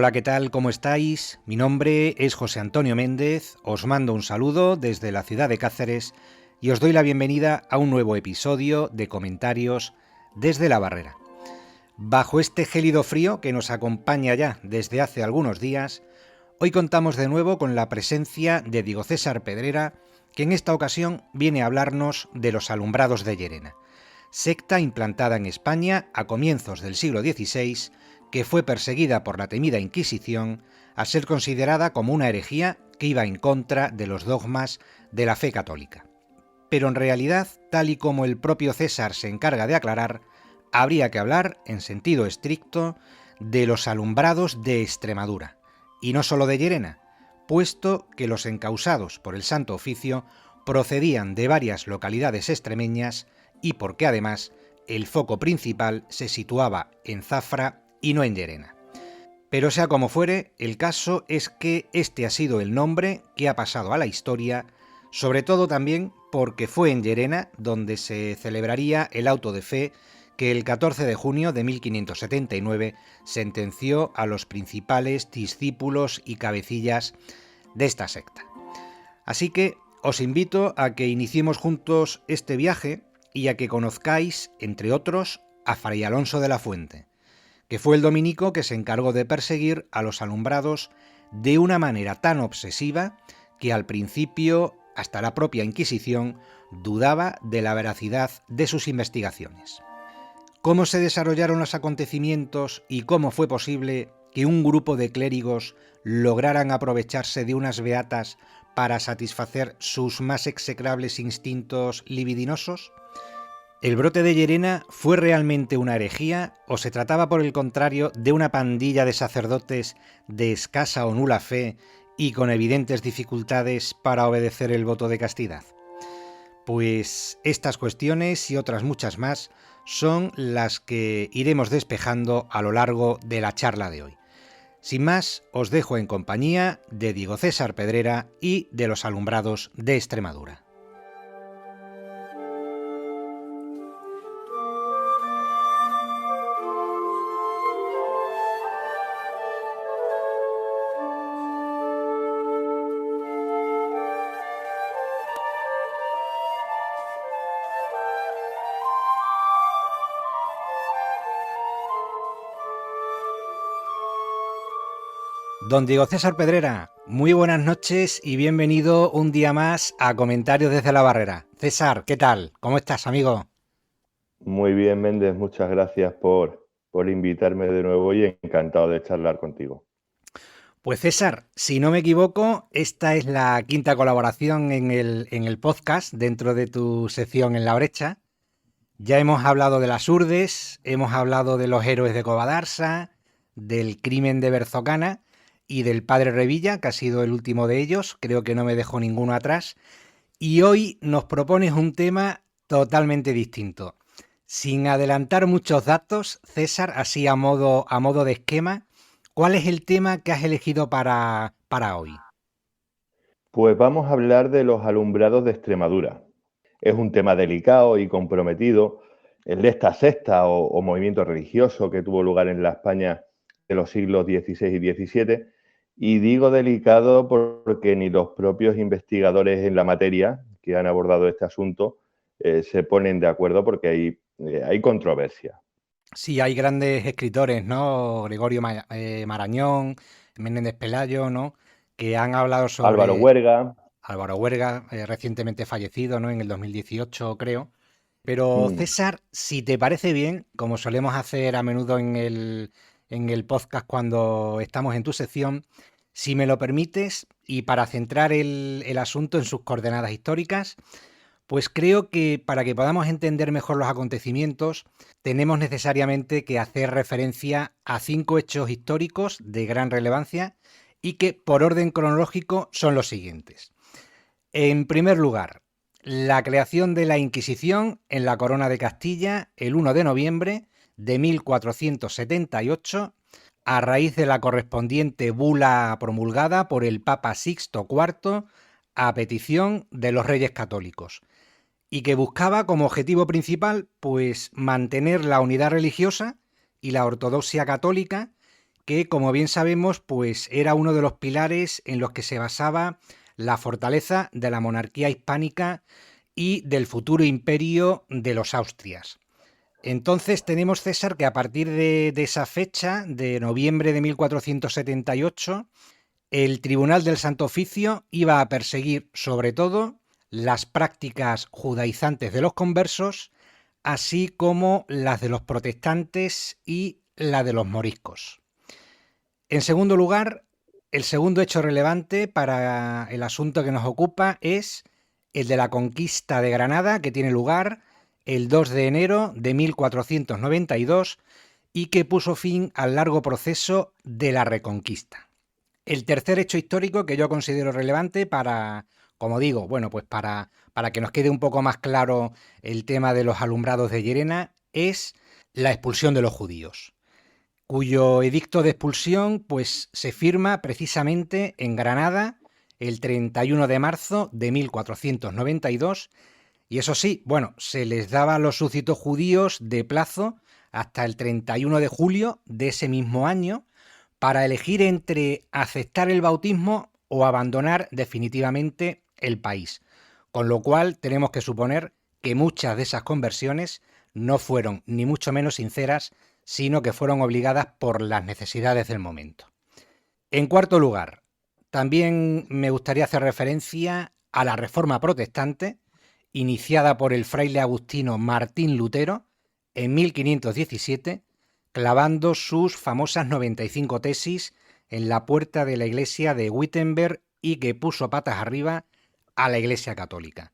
Hola, ¿qué tal? ¿Cómo estáis? Mi nombre es José Antonio Méndez, os mando un saludo desde la ciudad de Cáceres y os doy la bienvenida a un nuevo episodio de Comentarios desde la Barrera. Bajo este gélido frío que nos acompaña ya desde hace algunos días, hoy contamos de nuevo con la presencia de Diego César Pedrera, que en esta ocasión viene a hablarnos de los alumbrados de Llerena, secta implantada en España a comienzos del siglo XVI, que fue perseguida por la temida Inquisición al ser considerada como una herejía que iba en contra de los dogmas de la fe católica. Pero en realidad, tal y como el propio César se encarga de aclarar, habría que hablar, en sentido estricto, de los alumbrados de Extremadura, y no solo de Llerena, puesto que los encausados por el Santo Oficio procedían de varias localidades extremeñas y porque además el foco principal se situaba en Zafra y no en Llerena. Pero sea como fuere, el caso es que este ha sido el nombre que ha pasado a la historia, sobre todo también porque fue en Llerena donde se celebraría el auto de fe que el 14 de junio de 1579 sentenció a los principales discípulos y cabecillas de esta secta. Así que os invito a que iniciemos juntos este viaje y a que conozcáis, entre otros, a Fray Alonso de la Fuente, que fue el dominico que se encargó de perseguir a los alumbrados de una manera tan obsesiva que al principio hasta la propia Inquisición dudaba de la veracidad de sus investigaciones. ¿Cómo se desarrollaron los acontecimientos y cómo fue posible que un grupo de clérigos lograran aprovecharse de unas beatas para satisfacer sus más execrables instintos libidinosos? ¿El brote de Llerena fue realmente una herejía o se trataba, por el contrario, de una pandilla de sacerdotes de escasa o nula fe y con evidentes dificultades para obedecer el voto de castidad? Pues estas cuestiones y otras muchas más son las que iremos despejando a lo largo de la charla de hoy. Sin más, os dejo en compañía de Diego César Pedrera y de los alumbrados de Extremadura. Don Diego César Pedrera, muy buenas noches y bienvenido un día más a Comentarios desde la Barrera. César, ¿qué tal? ¿Cómo estás, amigo? Muy bien, Méndez, muchas gracias por invitarme de nuevo y encantado de charlar contigo. Pues César, si no me equivoco, esta es la quinta colaboración en el podcast dentro de tu sección En la Brecha. Ya hemos hablado de las Urdes, hemos hablado de los héroes de Covadarsa, del crimen de Berzocana y del padre Revilla, que ha sido el último de ellos, creo que no me dejo ninguno atrás. Y hoy nos propones un tema totalmente distinto. Sin adelantar muchos datos, César, así a modo de esquema, ¿cuál es el tema que has elegido para hoy? Pues vamos a hablar de los alumbrados de Extremadura. Es un tema delicado y comprometido, el de esta secta o movimiento religioso que tuvo lugar en la España de los siglos XVI y XVII. Y digo delicado porque ni los propios investigadores en la materia que han abordado este asunto se ponen de acuerdo porque hay controversia. Sí, hay grandes escritores, ¿no? Gregorio Marañón, Menéndez Pelayo, ¿no? Que han hablado Álvaro sobre Huerga. Álvaro Huerga, recientemente fallecido, ¿no? En el 2018, creo. Pero César, si te parece bien, como solemos hacer a menudo en el podcast cuando estamos en tu sección, si me lo permites, y para centrar el asunto en sus coordenadas históricas, pues creo que para que podamos entender mejor los acontecimientos, tenemos necesariamente que hacer referencia a 5 hechos históricos de gran relevancia y que por orden cronológico son los siguientes. En primer lugar, la creación de la Inquisición en la Corona de Castilla el 1 de noviembre de 1478, a raíz de la correspondiente bula promulgada por el Papa Sixto IV a petición de los Reyes Católicos, y que buscaba como objetivo principal pues mantener la unidad religiosa y la ortodoxia católica, que, como bien sabemos, pues era uno de los pilares en los que se basaba la fortaleza de la monarquía hispánica y del futuro imperio de los Austrias. Entonces tenemos, César, que a partir de esa fecha, de noviembre de 1478, el Tribunal del Santo Oficio iba a perseguir sobre todo las prácticas judaizantes de los conversos, así como las de los protestantes y la de los moriscos. En segundo lugar, el segundo hecho relevante para el asunto que nos ocupa es el de la conquista de Granada, que tiene lugar el 2 de enero de 1492 y que puso fin al largo proceso de la Reconquista. El tercer hecho histórico que yo considero relevante para, como digo, bueno, pues para que nos quede un poco más claro el tema de los alumbrados de Llerena, es la expulsión de los judíos, cuyo edicto de expulsión pues se firma precisamente en Granada el 31 de marzo de 1492 y eso sí, bueno, se les daba a los súbditos judíos de plazo hasta el 31 de julio de ese mismo año para elegir entre aceptar el bautismo o abandonar definitivamente el país. Con lo cual tenemos que suponer que muchas de esas conversiones no fueron ni mucho menos sinceras, sino que fueron obligadas por las necesidades del momento. En cuarto lugar, también me gustaría hacer referencia a la Reforma Protestante, iniciada por el fraile agustino Martín Lutero en 1517, clavando sus famosas 95 tesis en la puerta de la iglesia de Wittenberg y que puso patas arriba a la Iglesia Católica.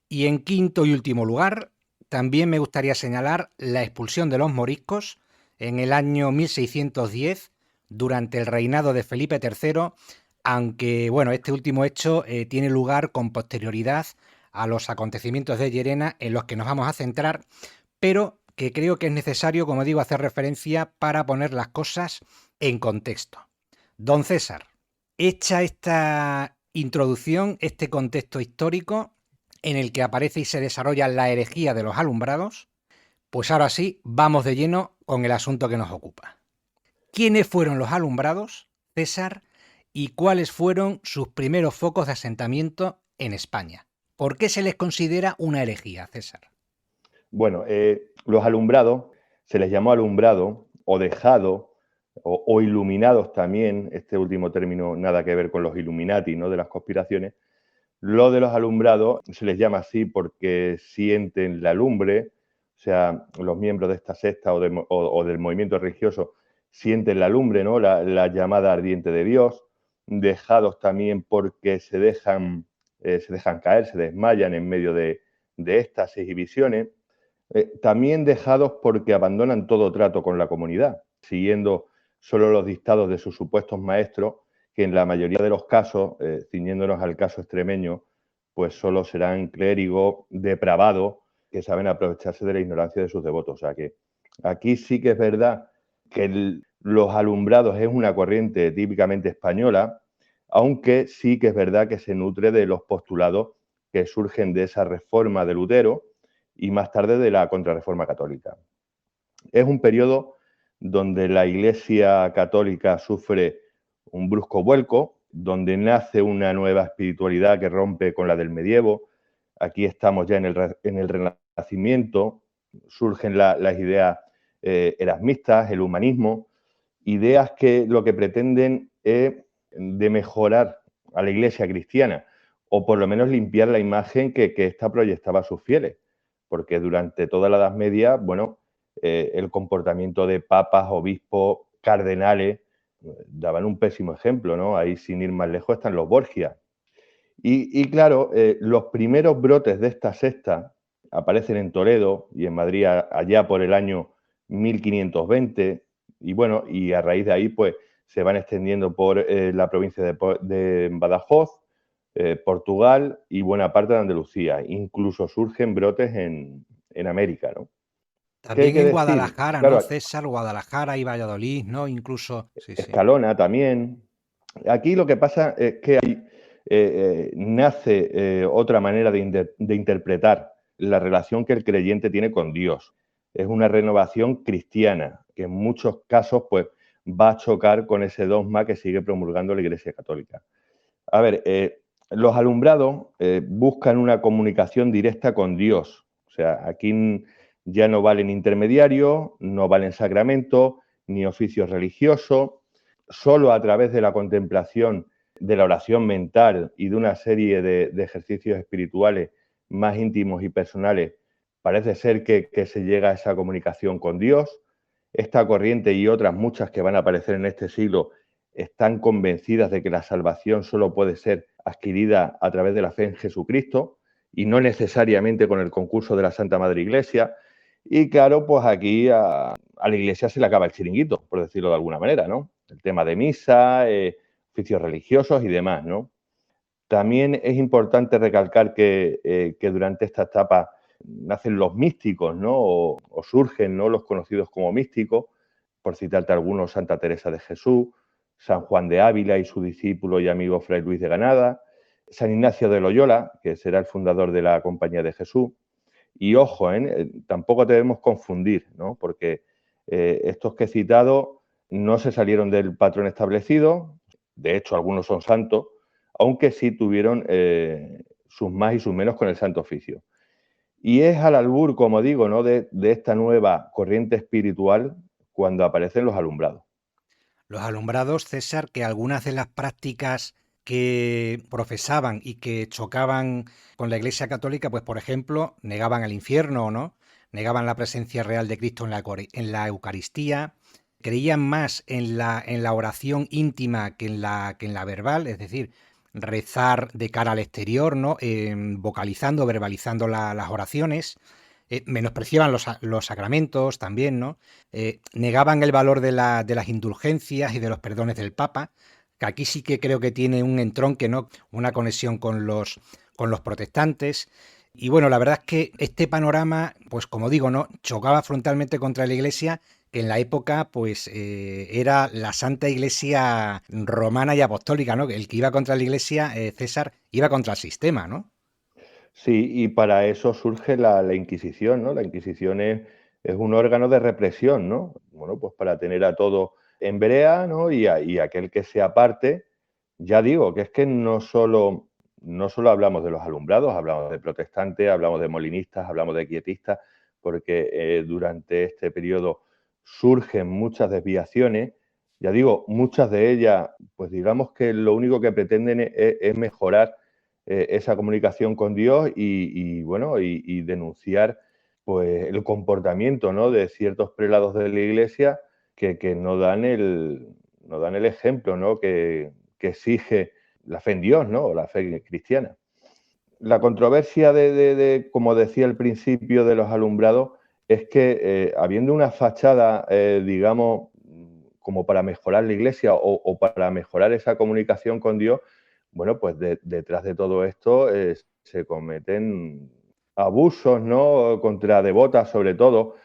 Y en quinto y último lugar, también me gustaría señalar la expulsión de los moriscos en el año 1610 durante el reinado de Felipe III, aunque bueno, este último hecho tiene lugar con posterioridad a los acontecimientos de Llerena en los que nos vamos a centrar, pero que creo que es necesario, como digo, hacer referencia para poner las cosas en contexto. Don César, hecha esta introducción, este contexto histórico en el que aparece y se desarrolla la herejía de los alumbrados, pues ahora sí, vamos de lleno con el asunto que nos ocupa. ¿Quiénes fueron los alumbrados, César, y cuáles fueron sus primeros focos de asentamiento en España? ¿Por qué se les considera una herejía, César? Bueno, los alumbrados se les llamó alumbrado o dejado o iluminados también, este último término nada que ver con los Illuminati, ¿no?, de las conspiraciones. Lo de los alumbrados se les llama así porque sienten la lumbre, o sea, los miembros de esta secta o del movimiento religioso sienten la lumbre, ¿no?, la llamada ardiente de Dios. Dejados también porque se dejan caer, se desmayan en medio de éxtasis y visiones. También dejados porque abandonan todo trato con la comunidad, siguiendo solo los dictados de sus supuestos maestros, que en la mayoría de los casos, ciñéndonos al caso extremeño, pues solo serán clérigos depravados que saben aprovecharse de la ignorancia de sus devotos. O sea que aquí sí que es verdad que los alumbrados es una corriente típicamente española, aunque sí que es verdad que se nutre de los postulados que surgen de esa reforma de Lutero y más tarde de la Contrarreforma Católica. Es un periodo donde la Iglesia Católica sufre un brusco vuelco, donde nace una nueva espiritualidad que rompe con la del medievo. Aquí estamos ya en el Renacimiento, surgen las ideas erasmistas, el humanismo, ideas que lo que pretenden es de mejorar a la Iglesia cristiana, o por lo menos limpiar la imagen que ésta proyectaba a sus fieles, porque durante toda la Edad Media, bueno, el comportamiento de papas, obispos, cardenales, daban un pésimo ejemplo, ¿no? Ahí, sin ir más lejos, están los Borgia. Y claro, los primeros brotes de esta secta aparecen en Toledo y en Madrid allá por el año 1520, y bueno, y a raíz de ahí, pues, se van extendiendo por la provincia de Badajoz, Portugal y buena parte de Andalucía. Incluso surgen brotes en América, ¿no? ¿Qué hay También que en decir? Guadalajara, ¿no, Claro, César? Guadalajara y Valladolid, ¿no? Incluso, sí, sí. Escalona también. Aquí lo que pasa es que nace otra manera de interpretar la relación que el creyente tiene con Dios. Es una renovación cristiana, que en muchos casos pues, va a chocar con ese dogma que sigue promulgando la Iglesia Católica. A ver, los alumbrados buscan una comunicación directa con Dios. O sea, aquí ya no valen intermediarios, no valen sacramentos, ni oficios religiosos. Solo a través de la contemplación, de la oración mental y de una serie de ejercicios espirituales más íntimos y personales, parece ser que se llega a esa comunicación con Dios. Esta corriente y otras muchas que van a aparecer en este siglo están convencidas de que la salvación solo puede ser adquirida a través de la fe en Jesucristo y no necesariamente con el concurso de la Santa Madre Iglesia. Y claro, pues aquí a la Iglesia se le acaba el chiringuito, por decirlo de alguna manera, ¿no? El tema de misa, oficios religiosos y demás, ¿no? También es importante recalcar que durante esta etapa nacen los místicos, ¿no? O surgen, ¿no?, los conocidos como místicos, por citarte algunos, Santa Teresa de Jesús, San Juan de Ávila y su discípulo y amigo Fray Luis de Granada, San Ignacio de Loyola, que será el fundador de la Compañía de Jesús. Y ojo, tampoco debemos confundir, ¿no? Porque estos que he citado no se salieron del patrón establecido, de hecho algunos son santos, aunque sí tuvieron sus más y sus menos con el Santo Oficio. Y es al albur, como digo, ¿no?, de esta nueva corriente espiritual cuando aparecen los alumbrados. Los alumbrados, César, que algunas de las prácticas que profesaban y que chocaban con la Iglesia Católica, pues por ejemplo, negaban el infierno, ¿no? Negaban la presencia real de Cristo en la Eucaristía, creían más en la oración íntima que en la verbal, es decir, rezar de cara al exterior, ¿no? Vocalizando, verbalizando las oraciones. Menospreciaban los sacramentos también, ¿no? Negaban el valor de las indulgencias y de los perdones del Papa, que aquí sí que creo que tiene un entronque, ¿no?, una conexión con los protestantes. Y bueno, la verdad es que este panorama, pues como digo, ¿no?, chocaba frontalmente contra la Iglesia, que en la época pues era la Santa Iglesia romana y apostólica, ¿no? El que iba contra la Iglesia, César, iba contra el sistema, ¿no? Sí, y para eso surge la Inquisición, ¿no? La Inquisición es un órgano de represión, ¿no? Bueno, pues para tener a todo en brea, ¿no? Y aquel que se aparte, ya digo, que es que no solo hablamos de los alumbrados, hablamos de protestantes, hablamos de molinistas, hablamos de quietistas, porque durante este periodo surgen muchas desviaciones. Ya digo, muchas de ellas, pues digamos que lo único que pretenden es mejorar esa comunicación con Dios y denunciar pues el comportamiento, ¿no?, de ciertos prelados de la Iglesia que no dan el ejemplo, ¿no?, que exige la fe en Dios, ¿no?, o la fe cristiana. La controversia como decía al principio, de los alumbrados, es que habiendo una fachada, digamos, como para mejorar la Iglesia o para mejorar esa comunicación con Dios, bueno, pues detrás de todo esto se cometen abusos, ¿no?, contra devotas, sobre todo,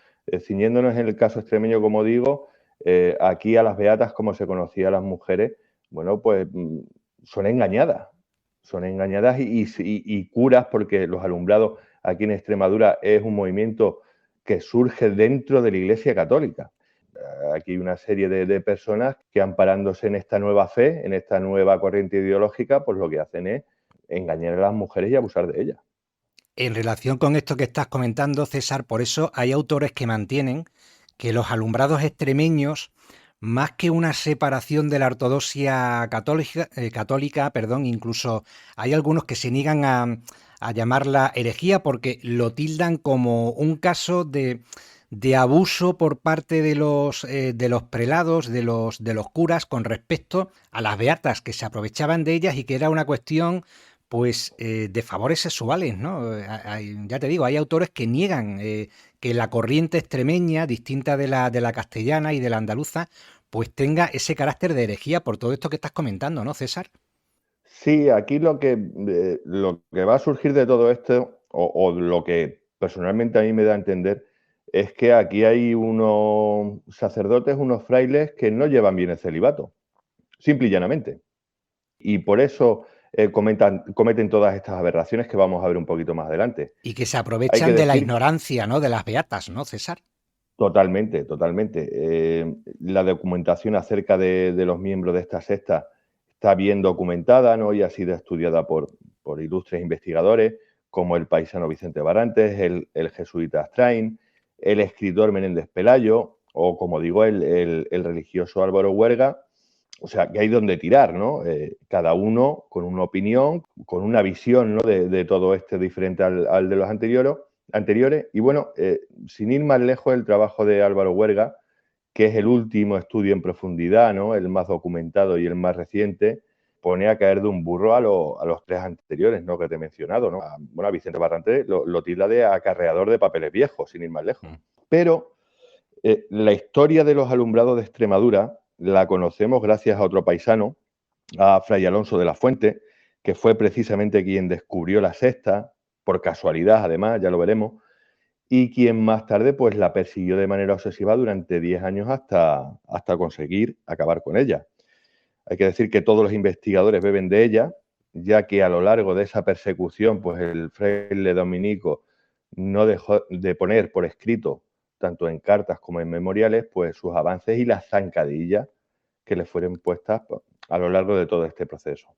ciñéndonos en el caso extremeño, como digo, aquí a las beatas, como se conocía a las mujeres, bueno, pues son engañadas y curas, porque los alumbrados aquí en Extremadura es un movimiento que surge dentro de la Iglesia Católica. Aquí hay una serie de personas que, amparándose en esta nueva fe, en esta nueva corriente ideológica, pues lo que hacen es engañar a las mujeres y abusar de ellas. En relación con esto que estás comentando, César, por eso hay autores que mantienen que los alumbrados extremeños, más que una separación de la ortodoxia católica, perdón, incluso hay algunos que se niegan a llamarla herejía porque lo tildan como un caso de abuso por parte de los prelados, de los curas, con respecto a las beatas, que se aprovechaban de ellas y que era una cuestión pues de favores sexuales, ¿no? Ya te digo, hay autores que niegan que la corriente extremeña, distinta de la castellana y de la andaluza, pues tenga ese carácter de herejía por todo esto que estás comentando, ¿no, César? Sí, aquí lo que va a surgir de todo esto, o lo que personalmente a mí me da a entender, es que aquí hay unos sacerdotes, unos frailes que no llevan bien el celibato, simple y llanamente. Y por eso cometen todas estas aberraciones que vamos a ver un poquito más adelante. Y que se Hay que aprovechan de la decir, ignorancia, ¿no? De las beatas, ¿no, César? Totalmente, totalmente. La documentación acerca de los miembros de esta secta está bien documentada, ¿no? Y ha sido estudiada por ilustres investigadores como el paisano Vicente Barrantes, el jesuita Strain, el escritor Menéndez Pelayo o, como digo, el religioso Álvaro Huerga. O sea, que hay donde tirar, ¿no? Cada uno con una opinión, con una visión, ¿no? de todo este diferente al de los anteriores. Y bueno, sin ir más lejos, el trabajo de Álvaro Huerga, que es el último estudio en profundidad, ¿no? El más documentado y el más reciente, pone a caer de un burro a los tres anteriores, ¿no? Que te he mencionado, ¿no? Bueno, a Vicente Barrantes lo tilda de acarreador de papeles viejos, sin ir más lejos. Pero la historia de los alumbrados de Extremadura la conocemos gracias a otro paisano, a Fray Alonso de la Fuente, que fue precisamente quien descubrió la sexta, por casualidad además, ya lo veremos, y quien más tarde pues la persiguió de manera obsesiva durante 10 años hasta conseguir acabar con ella. Hay que decir que todos los investigadores beben de ella, ya que a lo largo de esa persecución pues el fraile dominico no dejó de poner por escrito, tanto en cartas como en memoriales, pues sus avances y las zancadillas que le fueron puestas a lo largo de todo este proceso.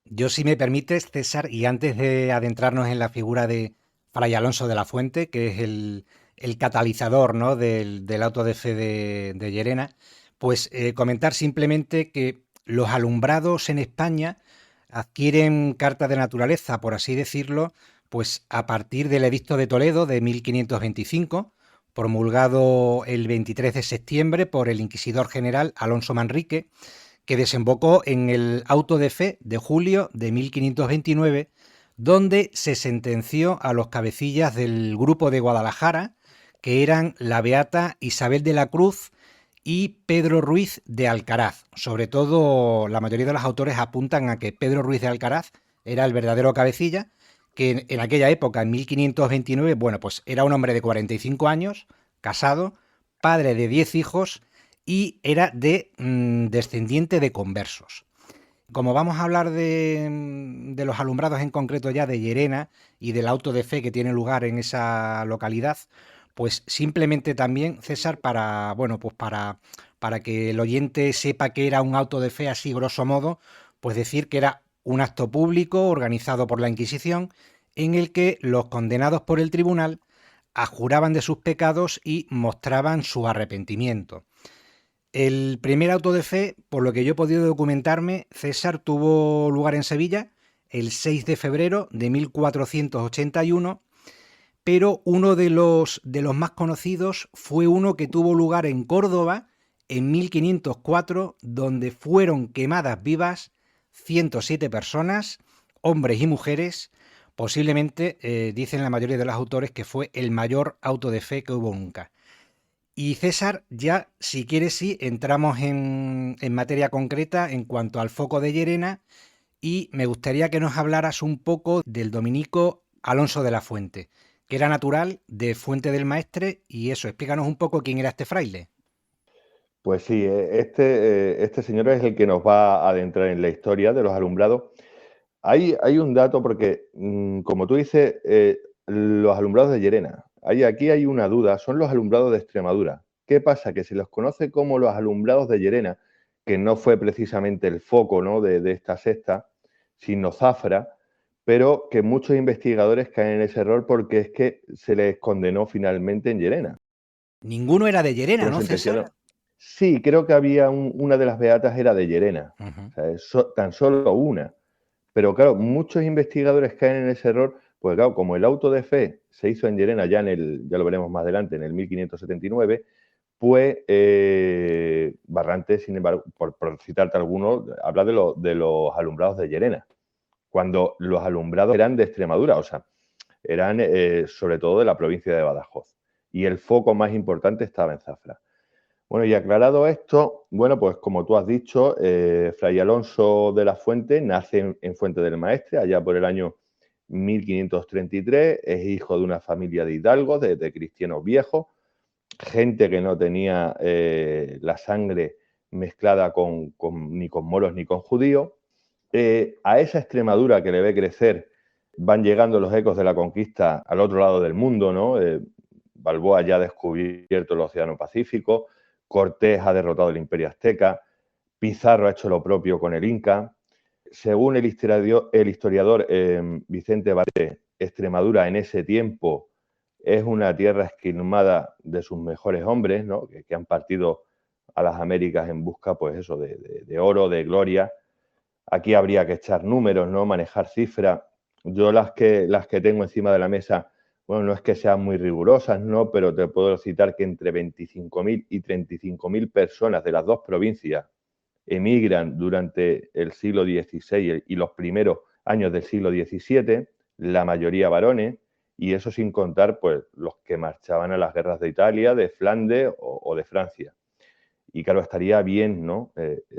Yo, si me permites, César, y antes de adentrarnos en la figura de Fray Alonso de la Fuente, que es el catalizador, ¿no? del auto de fe de Llerena, pues comentar simplemente que los alumbrados en España adquieren carta de naturaleza, por así decirlo, pues a partir del Edicto de Toledo de 1525, promulgado el 23 de septiembre por el inquisidor general Alonso Manrique, que desembocó en el auto de fe de julio de 1529, donde se sentenció a los cabecillas del grupo de Guadalajara, que eran la beata Isabel de la Cruz y Pedro Ruiz de Alcaraz. Sobre todo, la mayoría de los autores apuntan a que Pedro Ruiz de Alcaraz era el verdadero cabecilla, que en aquella época, en 1529, bueno, pues era un hombre de 45 años, casado, padre de 10 hijos y era descendiente de conversos. Como vamos a hablar de los alumbrados en concreto ya de Llerena y del auto de fe que tiene lugar en esa localidad, pues simplemente también, César, bueno, pues para que el oyente sepa que era un auto de fe así grosso modo, pues decir que era un acto público organizado por la Inquisición en el que los condenados por el tribunal ajuraban de sus pecados y mostraban su arrepentimiento. El primer auto de fe, por lo que yo he podido documentarme, César, tuvo lugar en Sevilla el 6 de febrero de 1481, pero uno de los más conocidos fue uno que tuvo lugar en Córdoba en 1504, donde fueron quemadas vivas 107 personas, hombres y mujeres. Posiblemente, dicen la mayoría de los autores, que fue el mayor auto de fe que hubo nunca. Y César, ya si quieres, sí, entramos en materia concreta en cuanto al foco de Llerena, y me gustaría que nos hablaras un poco del dominico Alonso de la Fuente, que era natural de Fuente del Maestre, y eso, explícanos un poco quién era este fraile. Pues sí, este señor es el que nos va a adentrar en la historia de los alumbrados. Hay un dato porque, como tú dices, los alumbrados de Llerena, aquí hay una duda, son los alumbrados de Extremadura. ¿Qué pasa? Que se los conoce como los alumbrados de Llerena, que no fue precisamente el foco, ¿no? de esta secta, sino Zafra, pero que muchos investigadores caen en ese error porque es que se les condenó finalmente en Llerena. Ninguno era de Llerena, Lo ¿no, César? sentenciaron. Sí, creo que había una de las beatas era de Llerena, Uh-huh. o sea, tan solo una. Pero claro, muchos investigadores caen en ese error, pues claro, como el auto de fe se hizo en Llerena ya ya lo veremos más adelante, en el 1579, pues Barrantes, sin embargo, por citarte alguno, habla de los alumbrados de Llerena, cuando los alumbrados eran de Extremadura, o sea, eran sobre todo de la provincia de Badajoz. Y el foco más importante estaba en Zafra. Bueno, y aclarado esto, bueno, pues como tú has dicho, Fray Alonso de la Fuente nace en Fuente del Maestre, allá por el año 1533, es hijo de una familia de hidalgos, de cristianos viejos, gente que no tenía la sangre mezclada ni con moros ni con judíos. A esa Extremadura que le ve crecer van llegando los ecos de la conquista al otro lado del mundo, ¿no? Balboa ya ha descubierto el Océano Pacífico, Cortés ha derrotado el Imperio Azteca, Pizarro ha hecho lo propio con el Inca. Según el historiador Vicente Vallée, Extremadura en ese tiempo es una tierra esquilmada de sus mejores hombres, ¿no? que han partido a las Américas en busca, pues eso, de oro, de gloria. Aquí habría que echar números, ¿no? Manejar cifras. Yo las que tengo encima de la mesa, bueno, no es que sean muy rigurosas, ¿no? Pero te puedo citar que entre 25.000 y 35.000 personas de las dos provincias emigran durante el siglo XVI y los primeros años del siglo XVII, la mayoría varones, y eso sin contar pues, los que marchaban a las guerras de Italia, de Flandes o de Francia. Y claro, estaría bien, ¿no?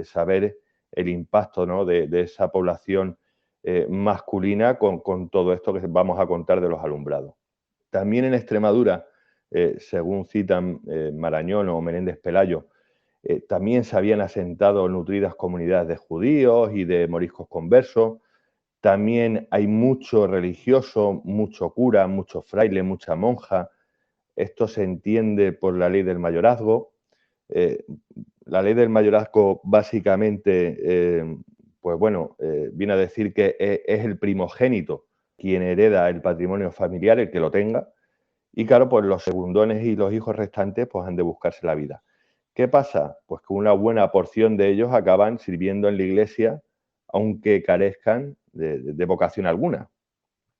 Saber el impacto, ¿no? de esa población masculina con todo esto que vamos a contar de los alumbrados. También en Extremadura, según citan Marañón o Menéndez Pelayo, también se habían asentado nutridas comunidades de judíos y de moriscos conversos. También hay mucho religioso, mucho cura, mucho fraile, mucha monja. Esto se entiende por la ley del mayorazgo. La ley del mayorazgo básicamente, pues bueno, viene a decir que es el primogénito quien hereda el patrimonio familiar, el que lo tenga, y claro, pues los segundones y los hijos restantes pues han de buscarse la vida. ¿Qué pasa? Pues que una buena porción de ellos acaban sirviendo en la iglesia, aunque carezcan de vocación alguna.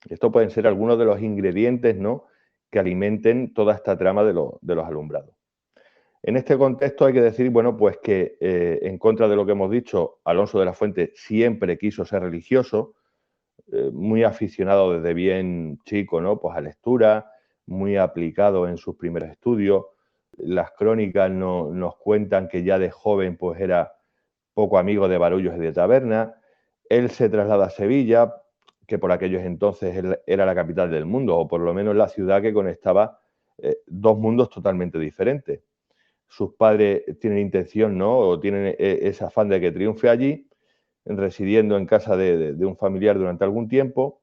Esto pueden ser algunos de los ingredientes, ¿no?, que alimenten toda esta trama de los alumbrados. En este contexto hay que decir, bueno, pues que en contra de lo que hemos dicho, Alonso de la Fuente siempre quiso ser religioso, muy aficionado desde bien chico, ¿no?, pues a lectura, muy aplicado en sus primeros estudios. Las crónicas nos cuentan que ya de joven pues era poco amigo de barullos y de tabernas. Él se traslada a Sevilla, que por aquellos entonces era la capital del mundo, o por lo menos la ciudad que conectaba dos mundos totalmente diferentes. Sus padres tienen intención, ¿no?, o tienen ese afán de que triunfe allí, residiendo en casa de un familiar durante algún tiempo,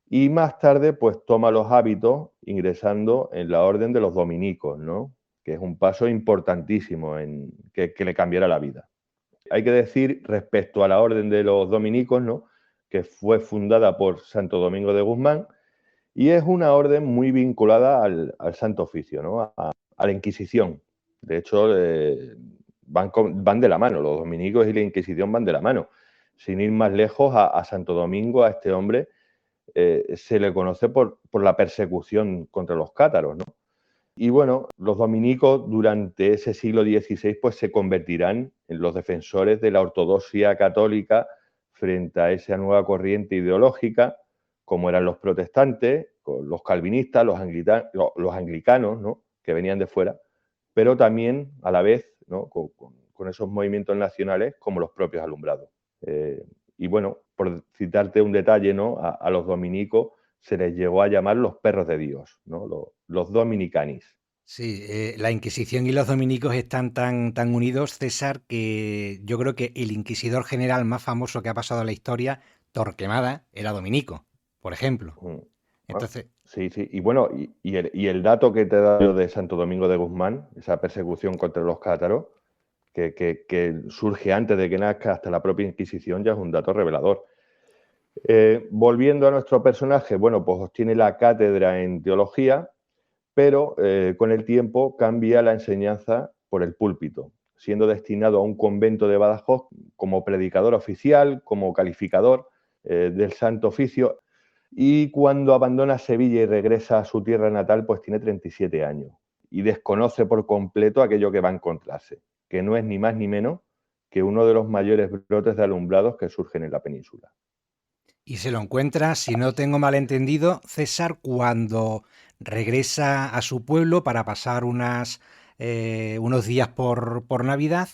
y más tarde pues toma los hábitos ingresando en la orden de los dominicos, ¿no?, que es un paso importantísimo que le cambiará la vida. Hay que decir respecto a la orden de los dominicos, ¿no?, que fue fundada por Santo Domingo de Guzmán y es una orden muy vinculada al Santo Oficio, ¿no?, a la Inquisición. De hecho, van de la mano, los dominicos y la Inquisición van de la mano. Sin ir más lejos, a Santo Domingo, a este hombre, se le conoce por la persecución contra los cátaros, ¿no? Y bueno, los dominicos durante ese siglo XVI pues se convertirán en los defensores de la ortodoxia católica frente a esa nueva corriente ideológica, como eran los protestantes, los calvinistas, los anglicanos, ¿no?, que venían de fuera, pero también a la vez, ¿no?, con esos movimientos nacionales como los propios alumbrados. Y bueno, por citarte un detalle, ¿no?, a los dominicos se les llegó a llamar los perros de Dios, ¿no?, los dominicanis. Sí, la Inquisición y los dominicos están tan unidos, César, que yo creo que el inquisidor general más famoso que ha pasado a la historia, Torquemada, era dominico, por ejemplo. Bueno, Entonces, sí, sí. Y bueno, y el dato que te he dado de Santo Domingo de Guzmán, esa persecución contra los cátaros, que surge antes de que nazca hasta la propia Inquisición, ya es un dato revelador. Volviendo a nuestro personaje, bueno, pues obtiene la cátedra en teología, pero con el tiempo cambia la enseñanza por el púlpito, siendo destinado a un convento de Badajoz como predicador oficial, como calificador del Santo Oficio, y cuando abandona Sevilla y regresa a su tierra natal, pues tiene 37 años y desconoce por completo aquello que va a encontrarse, que no es ni más ni menos que uno de los mayores brotes de alumbrados que surgen en la península. y se lo encuentra, si no tengo mal entendido, César, cuando regresa a su pueblo para pasar unos días por Navidad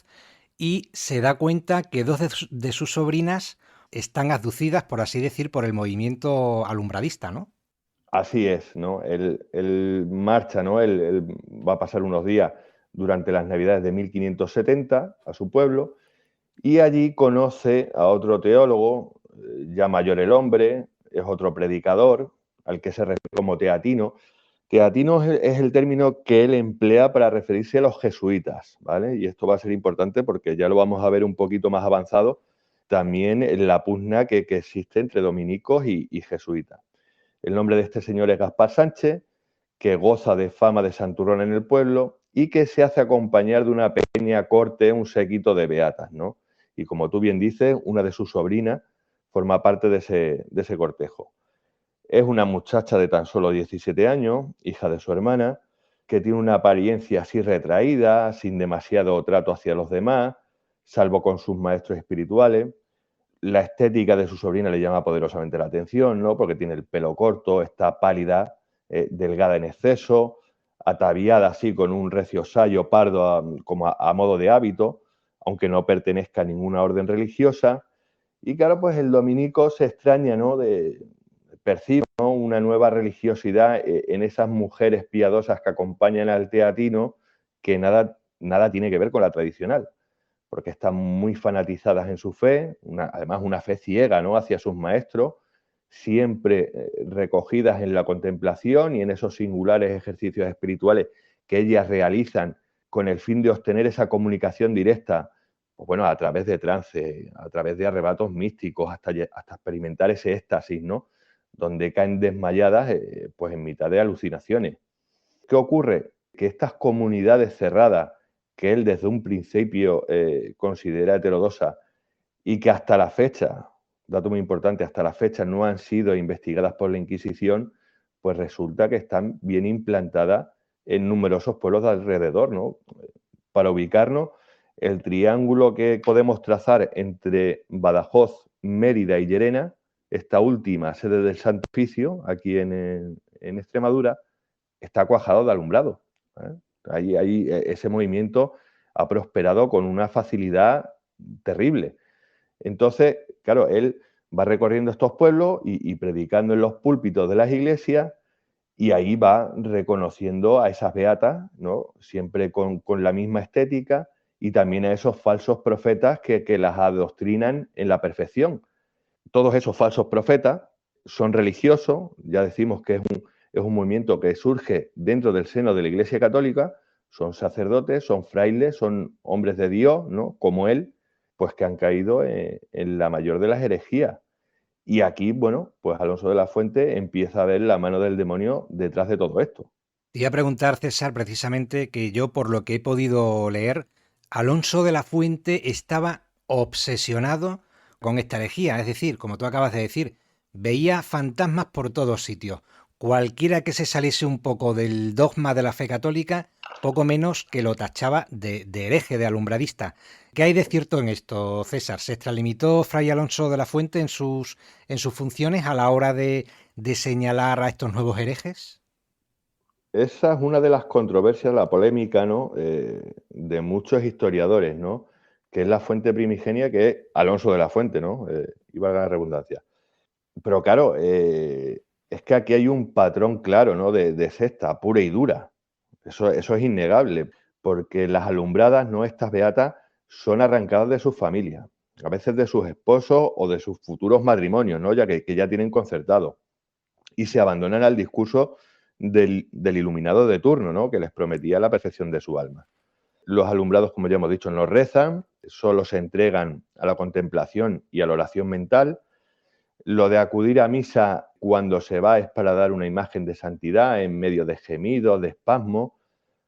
y se da cuenta que dos de sus sobrinas están abducidas, por así decir, por el movimiento alumbradista, ¿no? Así es, ¿no? Él marcha, ¿no? Él va a pasar unos días durante las Navidades de 1570 a su pueblo y allí conoce a otro teólogo, ya mayor el hombre, es otro predicador, al que se refiere como teatino, Teatinos es el término que él emplea para referirse a los jesuitas, ¿vale? Y esto va a ser importante porque ya lo vamos a ver un poquito más avanzado también en la pugna que existe entre dominicos y jesuitas. El nombre de este señor es Gaspar Sánchez, que goza de fama de santurrón en el pueblo y que se hace acompañar de una pequeña corte, un séquito de beatas, ¿no? Y como tú bien dices, una de sus sobrinas forma parte de ese cortejo. Es una muchacha de tan solo 17 años, hija de su hermana, que tiene una apariencia así retraída, sin demasiado trato hacia los demás, salvo con sus maestros espirituales. La estética de su sobrina le llama poderosamente la atención, ¿no? Porque tiene el pelo corto, está pálida, delgada en exceso, ataviada así con un recio sayo pardo como a modo de hábito, aunque no pertenezca a ninguna orden religiosa. Y claro, pues el dominico se extraña, ¿no? Percibe, ¿no?, una nueva religiosidad en esas mujeres piadosas que acompañan al teatino, que nada tiene que ver con la tradicional, porque están muy fanatizadas en su fe, además una fe ciega, ¿no?, hacia sus maestros, siempre recogidas en la contemplación y en esos singulares ejercicios espirituales que ellas realizan con el fin de obtener esa comunicación directa, pues bueno, a través de trance, a través de arrebatos místicos, hasta experimentar ese éxtasis, ¿no?, donde caen desmayadas pues en mitad de alucinaciones. ¿Qué ocurre? Que estas comunidades cerradas, que él desde un principio considera heterodoxas y que hasta la fecha, dato muy importante, hasta la fecha no han sido investigadas por la Inquisición, pues resulta que están bien implantadas en numerosos pueblos de alrededor, ¿no? Para ubicarnos, el triángulo que podemos trazar entre Badajoz, Mérida y Llerena, esta última sede del Santo Oficio, aquí en Extremadura, está cuajado de alumbrado, ¿eh? Ahí ese movimiento ha prosperado con una facilidad terrible. Entonces, claro, él va recorriendo estos pueblos y predicando en los púlpitos de las iglesias, y ahí va reconociendo a esas beatas, ¿no?, siempre con la misma estética, y también a esos falsos profetas que las adoctrinan en la perfección. Todos esos falsos profetas son religiosos, ya decimos que es un movimiento que surge dentro del seno de la Iglesia Católica, son sacerdotes, son frailes, son hombres de Dios, ¿no?, como él, pues que han caído en la mayor de las herejías. Y aquí, bueno, pues Alonso de la Fuente empieza a ver la mano del demonio detrás de todo esto. Te iba a preguntar, César, precisamente que yo, por lo que he podido leer, Alonso de la Fuente estaba obsesionado con esta herejía. Es decir, como tú acabas de decir, veía fantasmas por todos sitios. Cualquiera que se saliese un poco del dogma de la fe católica, poco menos que lo tachaba de hereje, de alumbradista. ¿Qué hay de cierto en esto, César? ¿Se extralimitó Fray Alonso de la Fuente en sus funciones a la hora de señalar a estos nuevos herejes? Esa es una de las controversias, la polémica, ¿no?, de muchos historiadores, ¿no?, que es la fuente primigenia, que es Alonso de la Fuente, ¿no?, y valga la redundancia. Pero claro, es que aquí hay un patrón claro, ¿no?, de secta pura y dura. Eso es innegable, porque las alumbradas, ¿no?, estas beatas, son arrancadas de sus familias, a veces de sus esposos o de sus futuros matrimonios, ¿no?, ya que ya tienen concertado, y se abandonan al discurso del iluminado de turno, ¿no?, que les prometía la perfección de su alma. Los alumbrados, como ya hemos dicho, no rezan, solo se entregan a la contemplación y a la oración mental. Lo de acudir a misa cuando se va es para dar una imagen de santidad en medio de gemidos, de espasmos.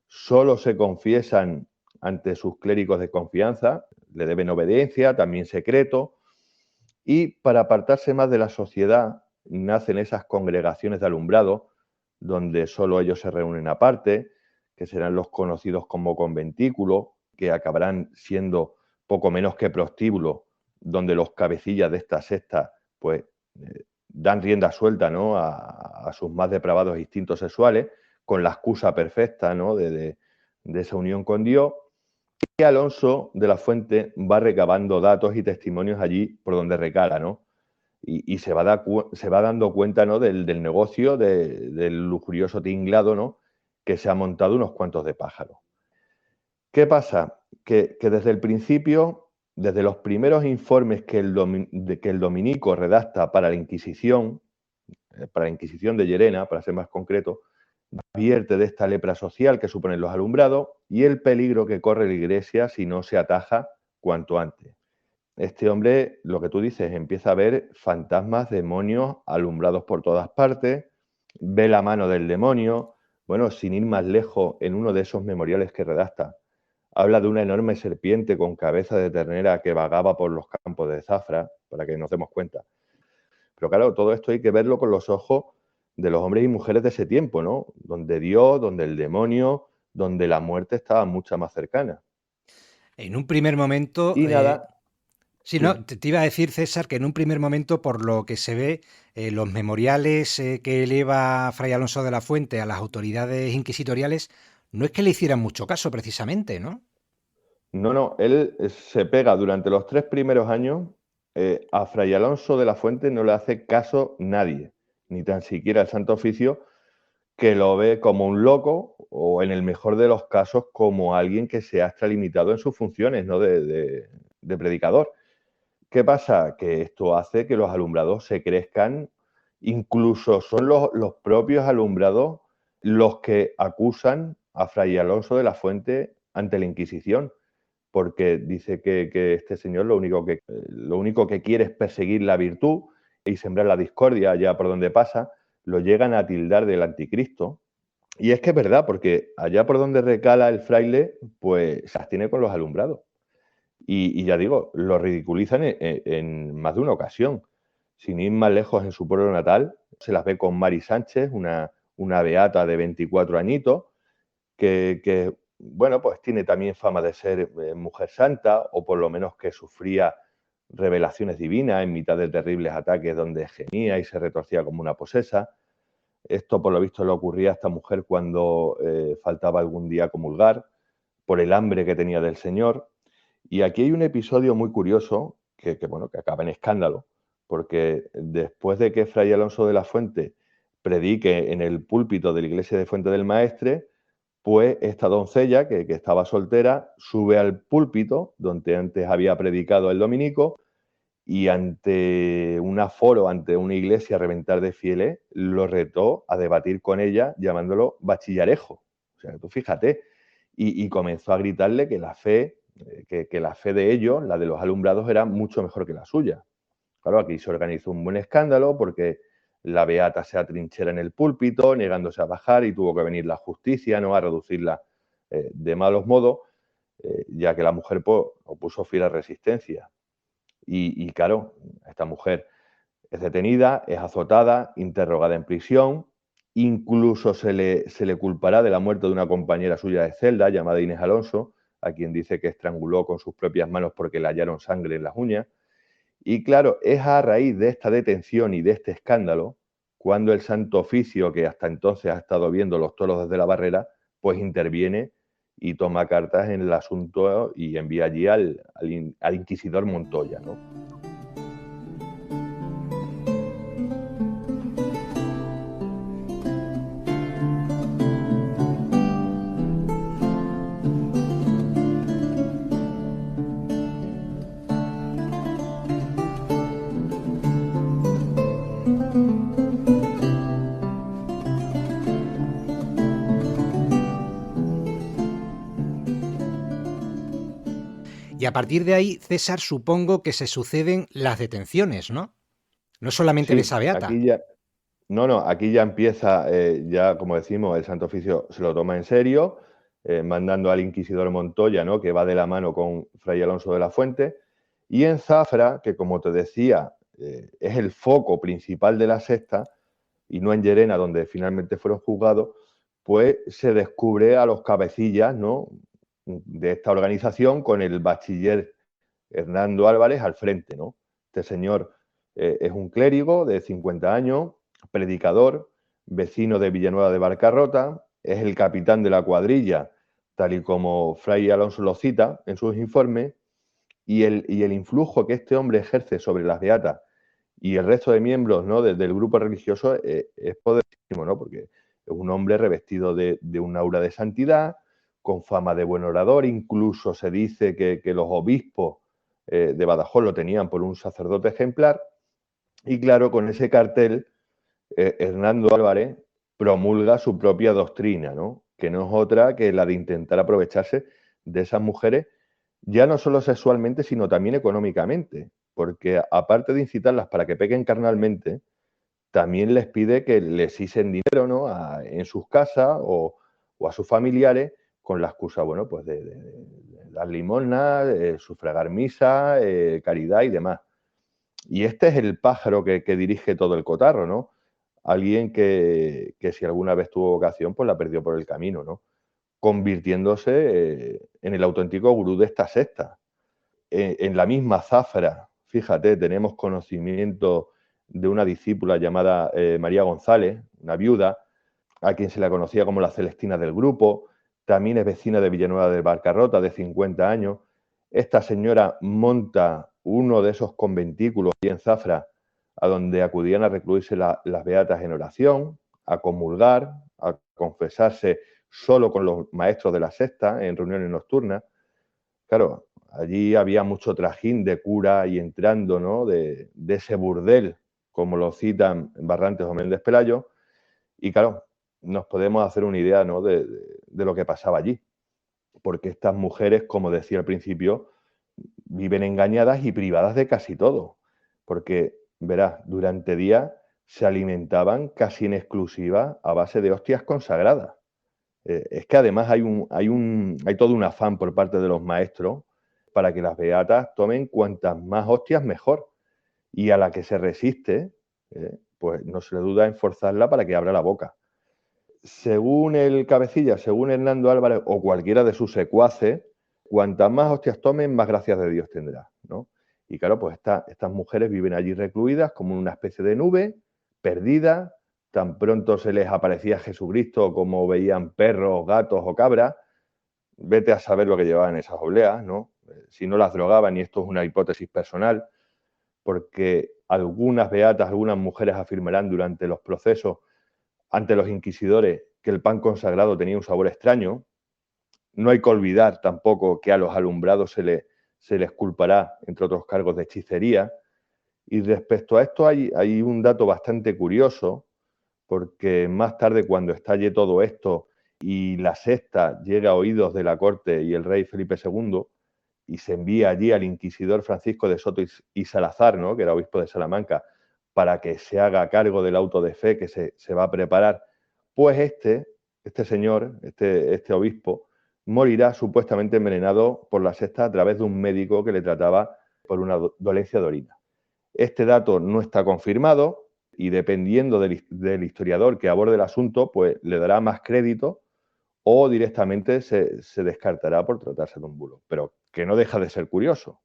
Solo se confiesan ante sus clérigos de confianza, le deben obediencia, también secreto. Y para apartarse más de la sociedad, nacen esas congregaciones de alumbrado, donde solo ellos se reúnen aparte, que serán los conocidos como conventículos, que acabarán siendo poco menos que prostíbulos, donde los cabecillas de esta secta pues dan rienda suelta, ¿no?, a sus más depravados instintos sexuales, con la excusa perfecta, ¿no?, de esa unión con Dios. Y Alonso de la Fuente va recabando datos y testimonios allí por donde recala, ¿no? Y se va dando cuenta, ¿no?, del negocio, del lujurioso tinglado, ¿no?, que se ha montado unos cuantos de pájaros. ¿Qué pasa? Que desde el principio, desde los primeros informes que el dominico redacta para la Inquisición de Llerena, para ser más concreto, advierte de esta lepra social que suponen los alumbrados y el peligro que corre la Iglesia si no se ataja cuanto antes. Este hombre, lo que tú dices, empieza a ver fantasmas, demonios alumbrados por todas partes, ve la mano del demonio. Bueno, sin ir más lejos, en uno de esos memoriales que redacta, habla de una enorme serpiente con cabeza de ternera que vagaba por los campos de Zafra, para que nos demos cuenta. Pero claro, todo esto hay que verlo con los ojos de los hombres y mujeres de ese tiempo, ¿no? Donde Dios, donde el demonio, donde la muerte estaba mucho más cercana. En un primer momento, Y nada, sí, sí. no, te iba a decir, César, que en un primer momento, por lo que se ve, los memoriales que eleva Fray Alonso de la Fuente a las autoridades inquisitoriales, no es que le hicieran mucho caso precisamente, ¿no? No, él se pega durante los 3 primeros años, a Fray Alonso de la Fuente no le hace caso nadie, ni tan siquiera el Santo Oficio, que lo ve como un loco o, en el mejor de los casos, como alguien que se ha extralimitado en sus funciones, ¿no? de predicador. ¿Qué pasa? Que esto hace que los alumbrados se crezcan, incluso son los propios alumbrados los que acusan a Fray Alonso de la Fuente ante la Inquisición, porque dice que este señor lo único que quiere es perseguir la virtud y sembrar la discordia allá por donde pasa. Lo llegan a tildar del anticristo. Y es que es verdad, porque allá por donde recala el fraile, pues se abstiene con los alumbrados. Y ya digo, lo ridiculizan en más de una ocasión. Sin ir más lejos, en su pueblo natal, se las ve con Mari Sánchez, una beata de 24 añitos, que, bueno, pues tiene también fama de ser mujer santa, o por lo menos que sufría revelaciones divinas en mitad de terribles ataques donde gemía y se retorcía como una posesa. Esto, por lo visto, le ocurría a esta mujer cuando faltaba algún día a comulgar, por el hambre que tenía del Señor. Y aquí hay un episodio muy curioso bueno, que acaba en escándalo, porque después de que Fray Alonso de la Fuente predique en el púlpito de la iglesia de Fuente del Maestre, pues esta doncella, que estaba soltera, sube al púlpito donde antes había predicado el dominico, y ante un aforo, ante una iglesia a reventar de fieles, lo retó a debatir con ella, llamándolo bachillerejo. O sea, tú fíjate. Y comenzó a gritarle que la fe, que la fe de ellos, la de los alumbrados, era mucho mejor que la suya. Claro, aquí se organizó un buen escándalo porque la beata se atrinchera en el púlpito, negándose a bajar, y tuvo que venir la justicia, ¿no?, a reducirla de malos modos, ya que la mujer, pues, opuso fiera resistencia. Y claro, esta mujer es detenida, es azotada, interrogada en prisión, incluso se le culpará de la muerte de una compañera suya de celda llamada Inés Alonso, a quien dice que estranguló con sus propias manos porque le hallaron sangre en las uñas. Y claro, es a raíz de esta detención y de este escándalo cuando el Santo Oficio, que hasta entonces ha estado viendo los toros desde la barrera, pues interviene y toma cartas en el asunto y envía allí al inquisidor Montoya, ¿no? Y a partir de ahí, César, supongo que se suceden las detenciones, ¿no? No solamente de esa Sí, beata. aquí ya empieza, ya como decimos, el Santo Oficio se lo toma en serio, mandando al inquisidor Montoya, ¿no?, que va de la mano con Fray Alonso de la Fuente, y en Zafra, que como te decía, es el foco principal de la secta, y no en Llerena, donde finalmente fueron juzgados, pues se descubre a los cabecillas, ¿no?, de esta organización, con el bachiller Hernando Álvarez al frente, ¿no? Este señor es un clérigo de 50 años, predicador, vecino de Villanueva de Barcarrota, es el capitán de la cuadrilla, tal y como Fray Alonso lo cita en sus informes, y el influjo que este hombre ejerce sobre las beatas y el resto de miembros, ¿no?, del grupo religioso es poderosísimo, ¿no?, porque es un hombre revestido de un aura de santidad, con fama de buen orador. Incluso se dice que los obispos de Badajoz lo tenían por un sacerdote ejemplar. Y claro, con ese cartel, Hernando Álvarez promulga su propia doctrina, ¿no? Que no es otra que la de intentar aprovecharse de esas mujeres, ya no solo sexualmente, sino también económicamente, porque aparte de incitarlas para que pequen carnalmente, también les pide que les isen dinero, ¿no? En sus casas o a sus familiares con la excusa, bueno, pues de dar limosna, sufragar misa, caridad y demás. Y este es el pájaro que dirige todo el cotarro, ¿no? Alguien que si alguna vez tuvo vocación, pues la perdió por el camino, ¿no? Convirtiéndose en el auténtico gurú de esta secta. En la misma Zafra, fíjate, tenemos conocimiento de una discípula llamada María González, una viuda, a quien se la conocía como la Celestina del grupo, también es vecina de Villanueva de Barcarrota, de 50 años. Esta señora monta uno de esos conventículos ahí en Zafra, a donde acudían a recluirse las beatas en oración, a comulgar, a confesarse solo con los maestros de la secta en reuniones nocturnas. Claro, allí había mucho trajín de cura y entrando, ¿no? de ese burdel, como lo citan Barrantes o Méndez Pelayo, y claro, nos podemos hacer una idea, ¿no? de lo que pasaba allí, porque estas mujeres, como decía al principio, viven engañadas y privadas de casi todo, porque, verás, durante días se alimentaban casi en exclusiva a base de hostias consagradas. Es que además hay todo un afán por parte de los maestros para que las beatas tomen cuantas más hostias mejor, y a la que se resiste, pues no se le duda en forzarla para que abra la boca. Según el cabecilla, según Hernando Álvarez o cualquiera de sus secuaces, cuantas más hostias tomen, más gracias de Dios tendrá, ¿no? Y claro, pues estas mujeres viven allí recluidas como en una especie de nube, perdidas, tan pronto se les aparecía Jesucristo como veían perros, gatos o cabras, vete a saber lo que llevaban esas obleas, ¿no? Si no las drogaban, y esto es una hipótesis personal, porque algunas beatas, algunas mujeres afirmarán durante los procesos ante los inquisidores que el pan consagrado tenía un sabor extraño. No hay que olvidar tampoco que a los alumbrados se les culpará, entre otros cargos, de hechicería. Y respecto a esto hay un dato bastante curioso, porque más tarde, cuando estalle todo esto y la secta llega a oídos de la corte y el rey Felipe II, y se envía allí al inquisidor Francisco de Soto y Salazar, ¿no? Que era obispo de Salamanca, para que se haga cargo del auto de fe que se va a preparar, pues este señor, este obispo, morirá supuestamente envenenado por la secta a través de un médico que le trataba por una dolencia de orina. Este dato no está confirmado y, dependiendo del historiador que aborde el asunto, pues le dará más crédito o directamente se descartará por tratarse de un bulo, pero que no deja de ser curioso.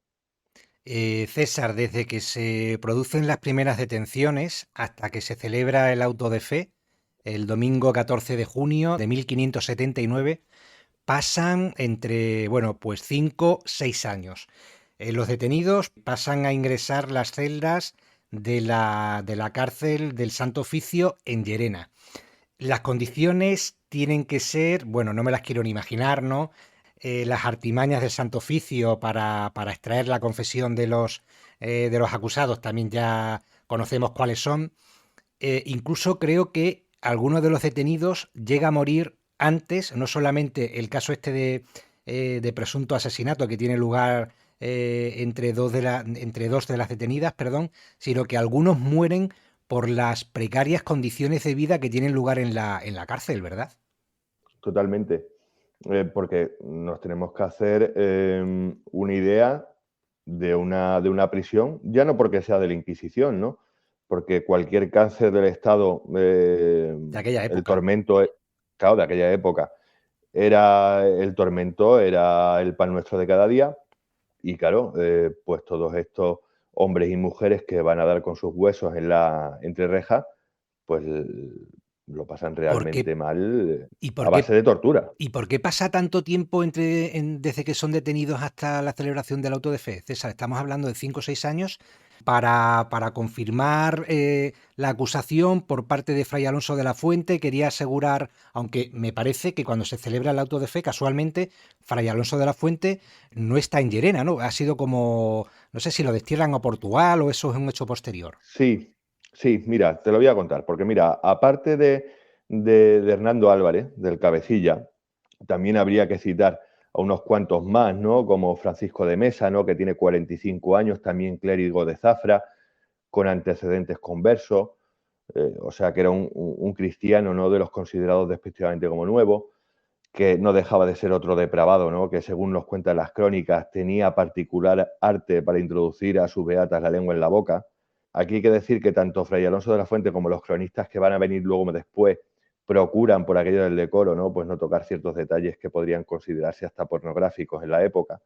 César, desde que se producen las primeras detenciones hasta que se celebra el auto de fe, el domingo 14 de junio de 1579, pasan entre, bueno, pues 5, 6 años. Los detenidos pasan a ingresar las celdas de la cárcel del Santo Oficio en Llerena. Las condiciones tienen que ser, bueno, no me las quiero ni imaginar, ¿no? Las artimañas del Santo Oficio para extraer la confesión de los acusados también ya conocemos cuáles son. Incluso creo que alguno de los detenidos llega a morir antes, no solamente el caso este de presunto asesinato que tiene lugar entre dos de las detenidas, perdón, sino que algunos mueren por las precarias condiciones de vida que tienen lugar en la cárcel, ¿verdad? Totalmente. Porque nos tenemos que hacer una idea de una prisión, ya no porque sea de la Inquisición, ¿no? Porque cualquier cáncer del Estado, De aquella el época. tormento, claro, de aquella época, era el tormento, era el pan nuestro de cada día. Y claro, pues todos estos hombres y mujeres que van a dar con sus huesos entre rejas, pues lo pasan ¿Por qué, realmente mal, y a por base qué, de tortura. y por qué pasa tanto tiempo desde que son detenidos hasta la celebración del auto de fe? César, estamos hablando de 5 o 6 años para confirmar la acusación por parte de Fray Alonso de la Fuente. Quería asegurar, aunque me parece que cuando se celebra el auto de fe, casualmente, Fray Alonso de la Fuente no está en Llerena, ¿no? Ha sido como, no sé si lo destierran a Portugal o eso es un hecho posterior. Sí, sí, mira, te lo voy a contar, porque mira, aparte de Hernando Álvarez, del Cabecilla. También habría que citar a unos cuantos más, ¿no? Como Francisco de Mesa, ¿no? Que tiene 45 años, también clérigo de Zafra, con antecedentes conversos, o sea que era un cristiano, ¿no? De los considerados despectivamente como nuevo, que no dejaba de ser otro depravado, ¿no? Que según nos cuentan las crónicas, tenía particular arte para introducir a sus beatas la lengua en la boca. Aquí hay que decir que tanto Fray Alonso de la Fuente como los cronistas que van a venir luego después procuran, por aquello del decoro, ¿no? Pues no tocar ciertos detalles que podrían considerarse hasta pornográficos en la época.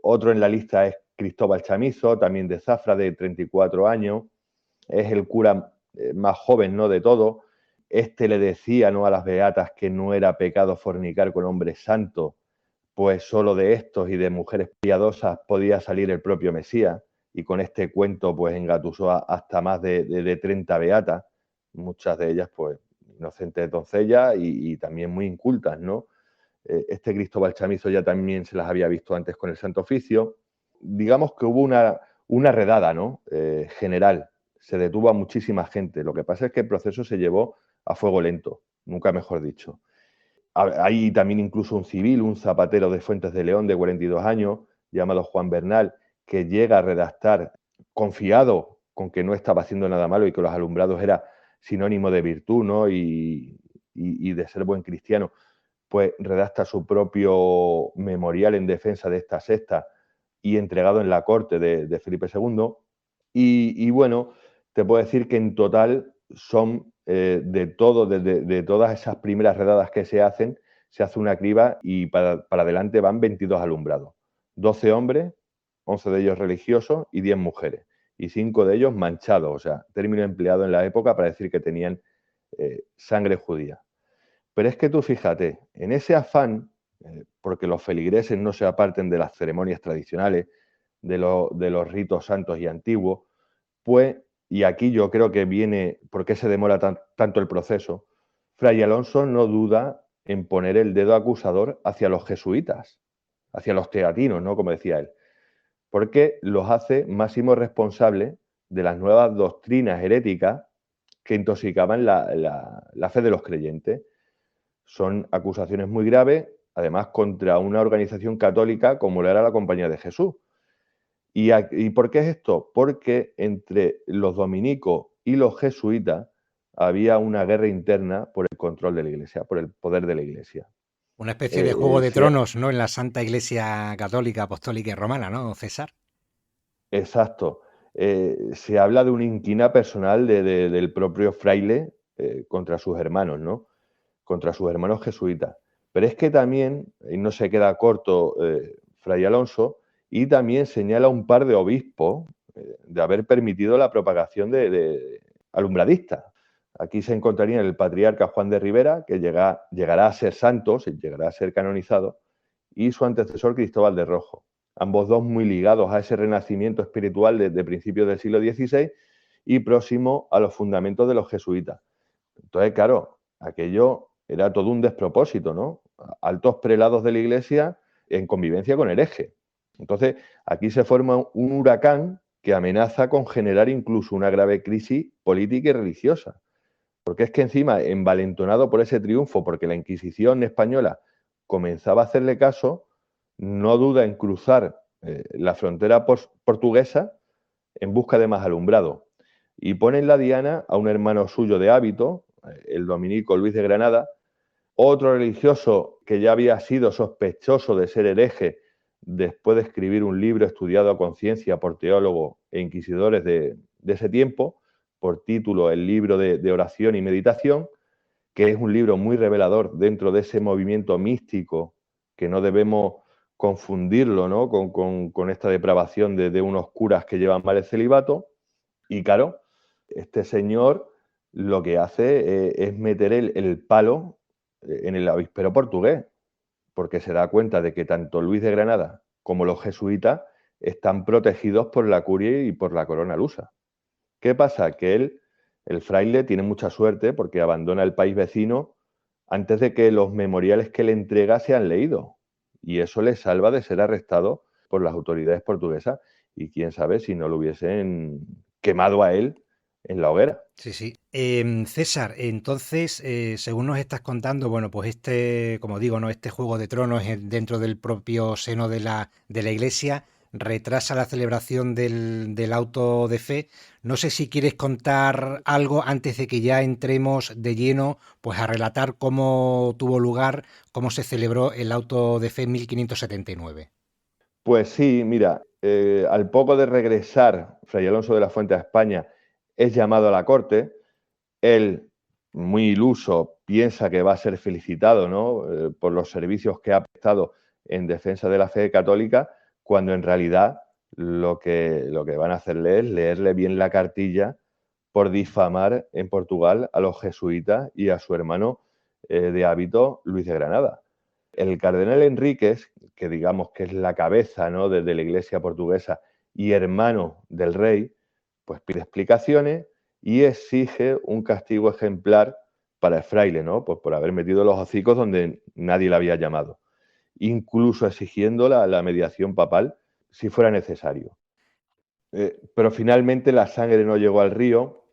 Otro en la lista es Cristóbal Chamizo, también de Zafra, de 34 años. Es el cura más joven, ¿no? De todo. Este le decía, ¿no? A las beatas que no era pecado fornicar con hombres santos, pues solo de estos y de mujeres piadosas podía salir el propio Mesías. Y con este cuento, pues engatusó hasta más de 30 beatas, muchas de ellas, pues, inocentes doncellas y también muy incultas, ¿no? Este Cristóbal Chamizo ya también se las había visto antes con el Santo Oficio. Digamos que hubo una redada, ¿no? General. Se detuvo a muchísima gente. Lo que pasa es que el proceso se llevó a fuego lento, nunca mejor dicho. Hay también incluso un civil, un zapatero de Fuentes de León de 42 años, llamado Juan Bernal, que llega a redactar, confiado con que no estaba haciendo nada malo y que los alumbrados era sinónimo de virtud, ¿no? y de ser buen cristiano, pues redacta su propio memorial en defensa de esta secta y entregado en la corte de Felipe II. Y bueno, te puedo decir que en total son de todas esas primeras redadas que se hacen, se hace una criba y para adelante van 22 alumbrados. 12 hombres, 11 de ellos religiosos y 10 mujeres. Y 5 de ellos manchados, o sea, término empleado en la época para decir que tenían sangre judía. Pero es que tú fíjate, en ese afán, porque los feligreses no se aparten de las ceremonias tradicionales, de los ritos santos y antiguos, pues, y aquí yo creo que viene por qué se demora tanto el proceso, Fray Alonso no duda en poner el dedo acusador hacia los jesuitas, hacia los teatinos, ¿no? Como decía él, porque los hace máximos responsables de las nuevas doctrinas heréticas que intoxicaban la fe de los creyentes. Son acusaciones muy graves, además contra una organización católica como lo era la Compañía de Jesús. ¿Y por qué es esto? Porque entre los dominicos y los jesuitas había una guerra interna por el control de la Iglesia, por el poder de la Iglesia. Una especie de juego de tronos, ¿no? En la Santa Iglesia Católica, Apostólica y Romana, ¿no, César? Exacto. Se habla de una inquina personal del propio fraile contra sus hermanos, ¿no? Contra sus hermanos jesuitas. Pero es que también, y no se queda corto Fray Alonso, y también señala un par de obispos de haber permitido la propagación de alumbradistas. Aquí se encontraría el patriarca Juan de Rivera, que llegará a ser santo, llegará a ser canonizado, y su antecesor Cristóbal de Rojo. Ambos dos muy ligados a ese renacimiento espiritual de principios del siglo XVI y próximo a los fundamentos de los jesuitas. Entonces, claro, aquello era todo un despropósito, ¿no? Altos prelados de la Iglesia en convivencia con herejes. Entonces, aquí se forma un huracán que amenaza con generar incluso una grave crisis política y religiosa. Porque es que encima, envalentonado por ese triunfo, porque la Inquisición española comenzaba a hacerle caso, no duda en cruzar la frontera portuguesa en busca de más alumbrado. Y pone en la diana a un hermano suyo de hábito, el dominico Luis de Granada, otro religioso que ya había sido sospechoso de ser hereje después de escribir un libro estudiado a conciencia por teólogos e inquisidores de ese tiempo, por título El libro de oración y meditación, que es un libro muy revelador dentro de ese movimiento místico que no debemos confundirlo, ¿no? con esta depravación de unos curas que llevan mal el celibato. Y claro, este señor lo que hace es meter el palo en el avispero portugués, porque se da cuenta de que tanto Luis de Granada como los jesuitas están protegidos por la curia y por la corona lusa. ¿Qué pasa? Que él, el fraile, tiene mucha suerte porque abandona el país vecino antes de que los memoriales que le entrega sean leídos. Y eso le salva de ser arrestado por las autoridades portuguesas. Y quién sabe si no lo hubiesen quemado a él en la hoguera. Sí, sí. César, entonces, según nos estás contando, bueno, pues este, como digo, ¿no? Este Juego de Tronos dentro del propio seno de la Iglesia retrasa la celebración del auto de fe. No sé si quieres contar algo antes de que ya entremos de lleno, pues a relatar cómo tuvo lugar, cómo se celebró el auto de fe en 1579. Pues sí, mira, al poco de regresar Fray Alonso de la Fuente a España, es llamado a la corte. Él, muy iluso, piensa que va a ser felicitado, ¿no? Por los servicios que ha prestado en defensa de la fe católica, cuando en realidad lo que van a hacerle es leerle bien la cartilla por difamar en Portugal a los jesuitas y a su hermano de hábito, Luis de Granada. El cardenal Enríquez, que digamos que es la cabeza, ¿no?, de la Iglesia portuguesa y hermano del rey, pues pide explicaciones y exige un castigo ejemplar para el fraile, ¿no? Pues por haber metido los hocicos donde nadie le había llamado, incluso exigiendo la mediación papal si fuera necesario. Pero finalmente la sangre no llegó al río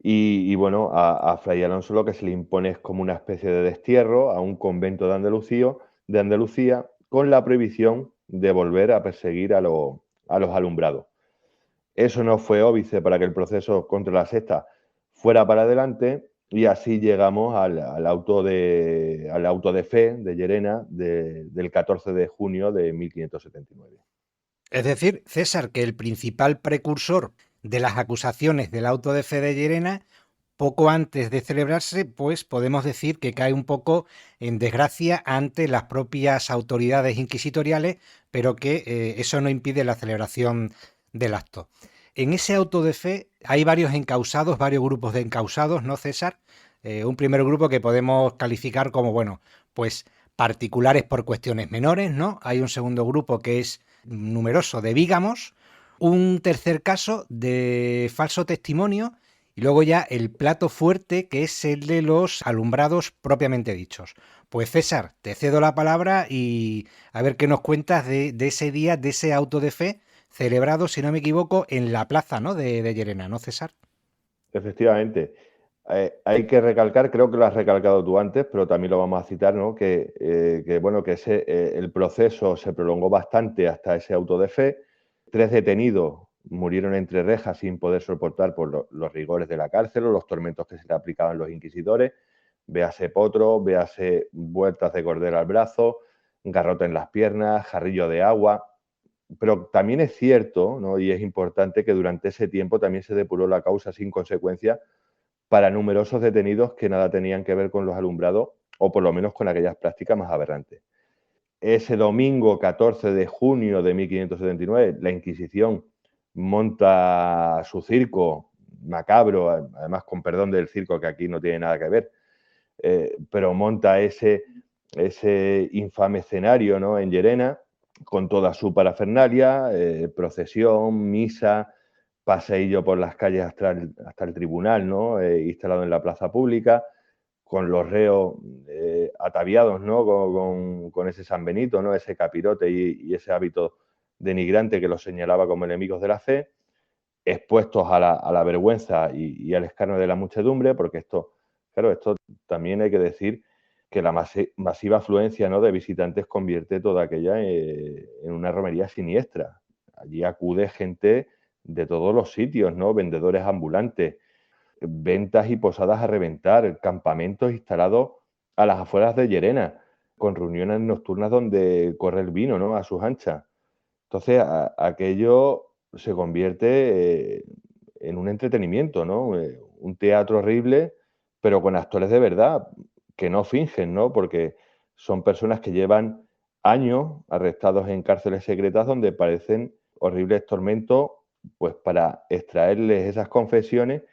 y bueno, a Fray Alonso lo que se le impone es como una especie de destierro a un convento de Andalucía con la prohibición de volver a perseguir a los alumbrados. Eso no fue óbice para que el proceso contra la secta fuera para adelante y así llegamos al auto de fe de Llerena del 14 de junio de 1579. Es decir, César, que el principal precursor de las acusaciones del auto de fe de Llerena, poco antes de celebrarse, pues podemos decir que cae un poco en desgracia ante las propias autoridades inquisitoriales, pero que eso no impide la celebración del acto. En ese auto de fe hay varios encausados, varios grupos de encausados, ¿no, César? Un primer grupo que podemos calificar como, bueno, pues particulares por cuestiones menores, ¿no? Hay un segundo grupo que es numeroso de bígamos, un tercer caso de falso testimonio y luego ya el plato fuerte, que es el de los alumbrados propiamente dichos. Pues César, te cedo la palabra y a ver qué nos cuentas de ese día, de ese auto de fe celebrado, si no me equivoco, en la plaza, ¿no?, de Llerena, ¿no, César? Efectivamente. Hay que recalcar, creo que lo has recalcado tú antes, pero también lo vamos a citar, ¿no? Bueno, que el proceso se prolongó bastante hasta ese auto de fe. 3 detenidos murieron entre rejas sin poder soportar por los rigores de la cárcel o los tormentos que se le aplicaban los inquisidores. Véase potro, véase vueltas de cordero al brazo, garrote en las piernas, jarrillo de agua. Pero también es cierto, ¿no?, y es importante, que durante ese tiempo también se depuró la causa sin consecuencia para numerosos detenidos que nada tenían que ver con los alumbrados o por lo menos con aquellas prácticas más aberrantes. Ese domingo 14 de junio de 1579, la Inquisición monta su circo macabro, además con perdón del circo, que aquí no tiene nada que ver, pero monta ese infame escenario, ¿no?, en Llerena, con toda su parafernalia, procesión, misa, paseillo por las calles hasta el tribunal, ¿no?, instalado en la plaza pública, con los reos ataviados, ¿no?, con ese San Benito, ¿no?, ese capirote y ese hábito denigrante que los señalaba como enemigos de la fe, expuestos a la vergüenza y al escarnio de la muchedumbre, porque esto, claro, esto también hay que decir que la masiva afluencia, ¿no?, de visitantes convierte toda aquella en una romería siniestra. Allí acude gente de todos los sitios, ¿no?, vendedores ambulantes, ventas y posadas a reventar, campamentos instalados a las afueras de Llerena, con reuniones nocturnas donde corre el vino, ¿no?, a sus anchas. Entonces, aquello se convierte en un entretenimiento, ¿no? Un teatro horrible, pero con actores de verdad, que no fingen, ¿no? Porque son personas que llevan años arrestados en cárceles secretas donde padecen horribles tormentos, pues para extraerles esas confesiones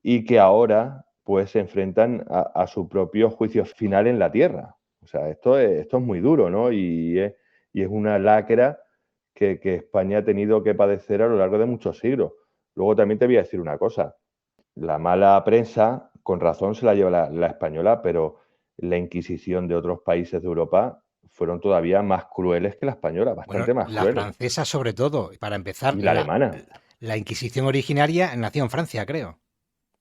y que ahora pues se enfrentan a su propio juicio final en la tierra. O sea, esto es muy duro, ¿no? Y es una lacra que España ha tenido que padecer a lo largo de muchos siglos. Luego también te voy a decir una cosa, la mala prensa, con razón, se la lleva la española, pero la Inquisición de otros países de Europa fueron todavía más crueles que la española, Bueno, bastante más la crueles. francesa sobre todo. Para empezar, Y la alemana. la Inquisición originaria nació en Francia, creo.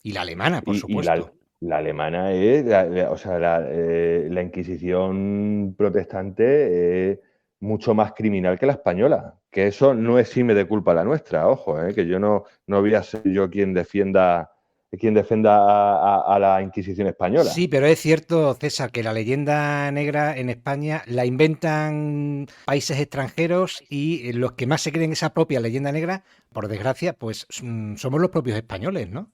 Y la alemana, por Y supuesto. la alemana es, o sea, la Inquisición protestante es mucho más criminal que la española. Que eso no exime de culpa la nuestra, ojo, que yo no voy a ser yo quien defienda a la Inquisición española. Sí, pero es cierto, César, que la leyenda negra en España la inventan países extranjeros y los que más se creen esa propia leyenda negra, por desgracia, pues somos los propios españoles, ¿no?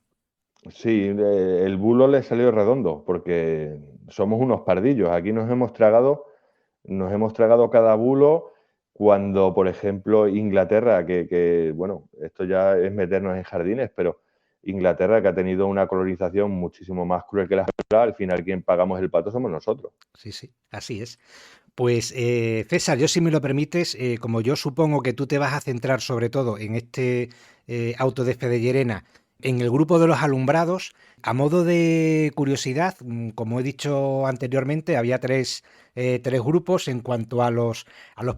Sí, el bulo le salió redondo, porque somos unos pardillos. Aquí nos hemos tragado cada bulo cuando, por ejemplo, Inglaterra, bueno, esto ya es meternos en jardines, pero Inglaterra, que ha tenido una colonización muchísimo más cruel que la española, al final quien pagamos el pato somos nosotros. Sí, sí, así es. Pues César, yo si me lo permites, como yo supongo que tú te vas a centrar sobre todo en este auto de fe de Llerena, en el grupo de los alumbrados, a modo de curiosidad, como he dicho anteriormente, había tres grupos. En cuanto a los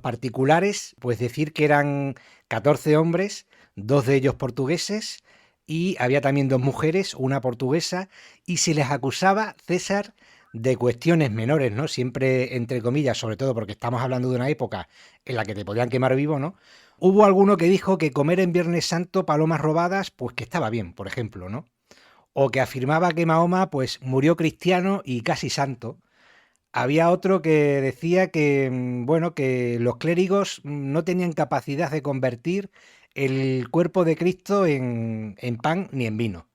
particulares, pues decir que eran 14 hombres, dos de ellos portugueses, y había también dos mujeres, una portuguesa, y se les acusaba, César, de cuestiones menores, ¿no? Siempre entre comillas, sobre todo porque estamos hablando de una época en la que te podían quemar vivo, ¿no? Hubo alguno que dijo que comer en Viernes Santo palomas robadas, pues que estaba bien, por ejemplo, ¿no? O que afirmaba que Mahoma, pues murió cristiano y casi santo. Había otro que decía que, bueno, que los clérigos no tenían capacidad de convertir el cuerpo de Cristo en pan ni en vino.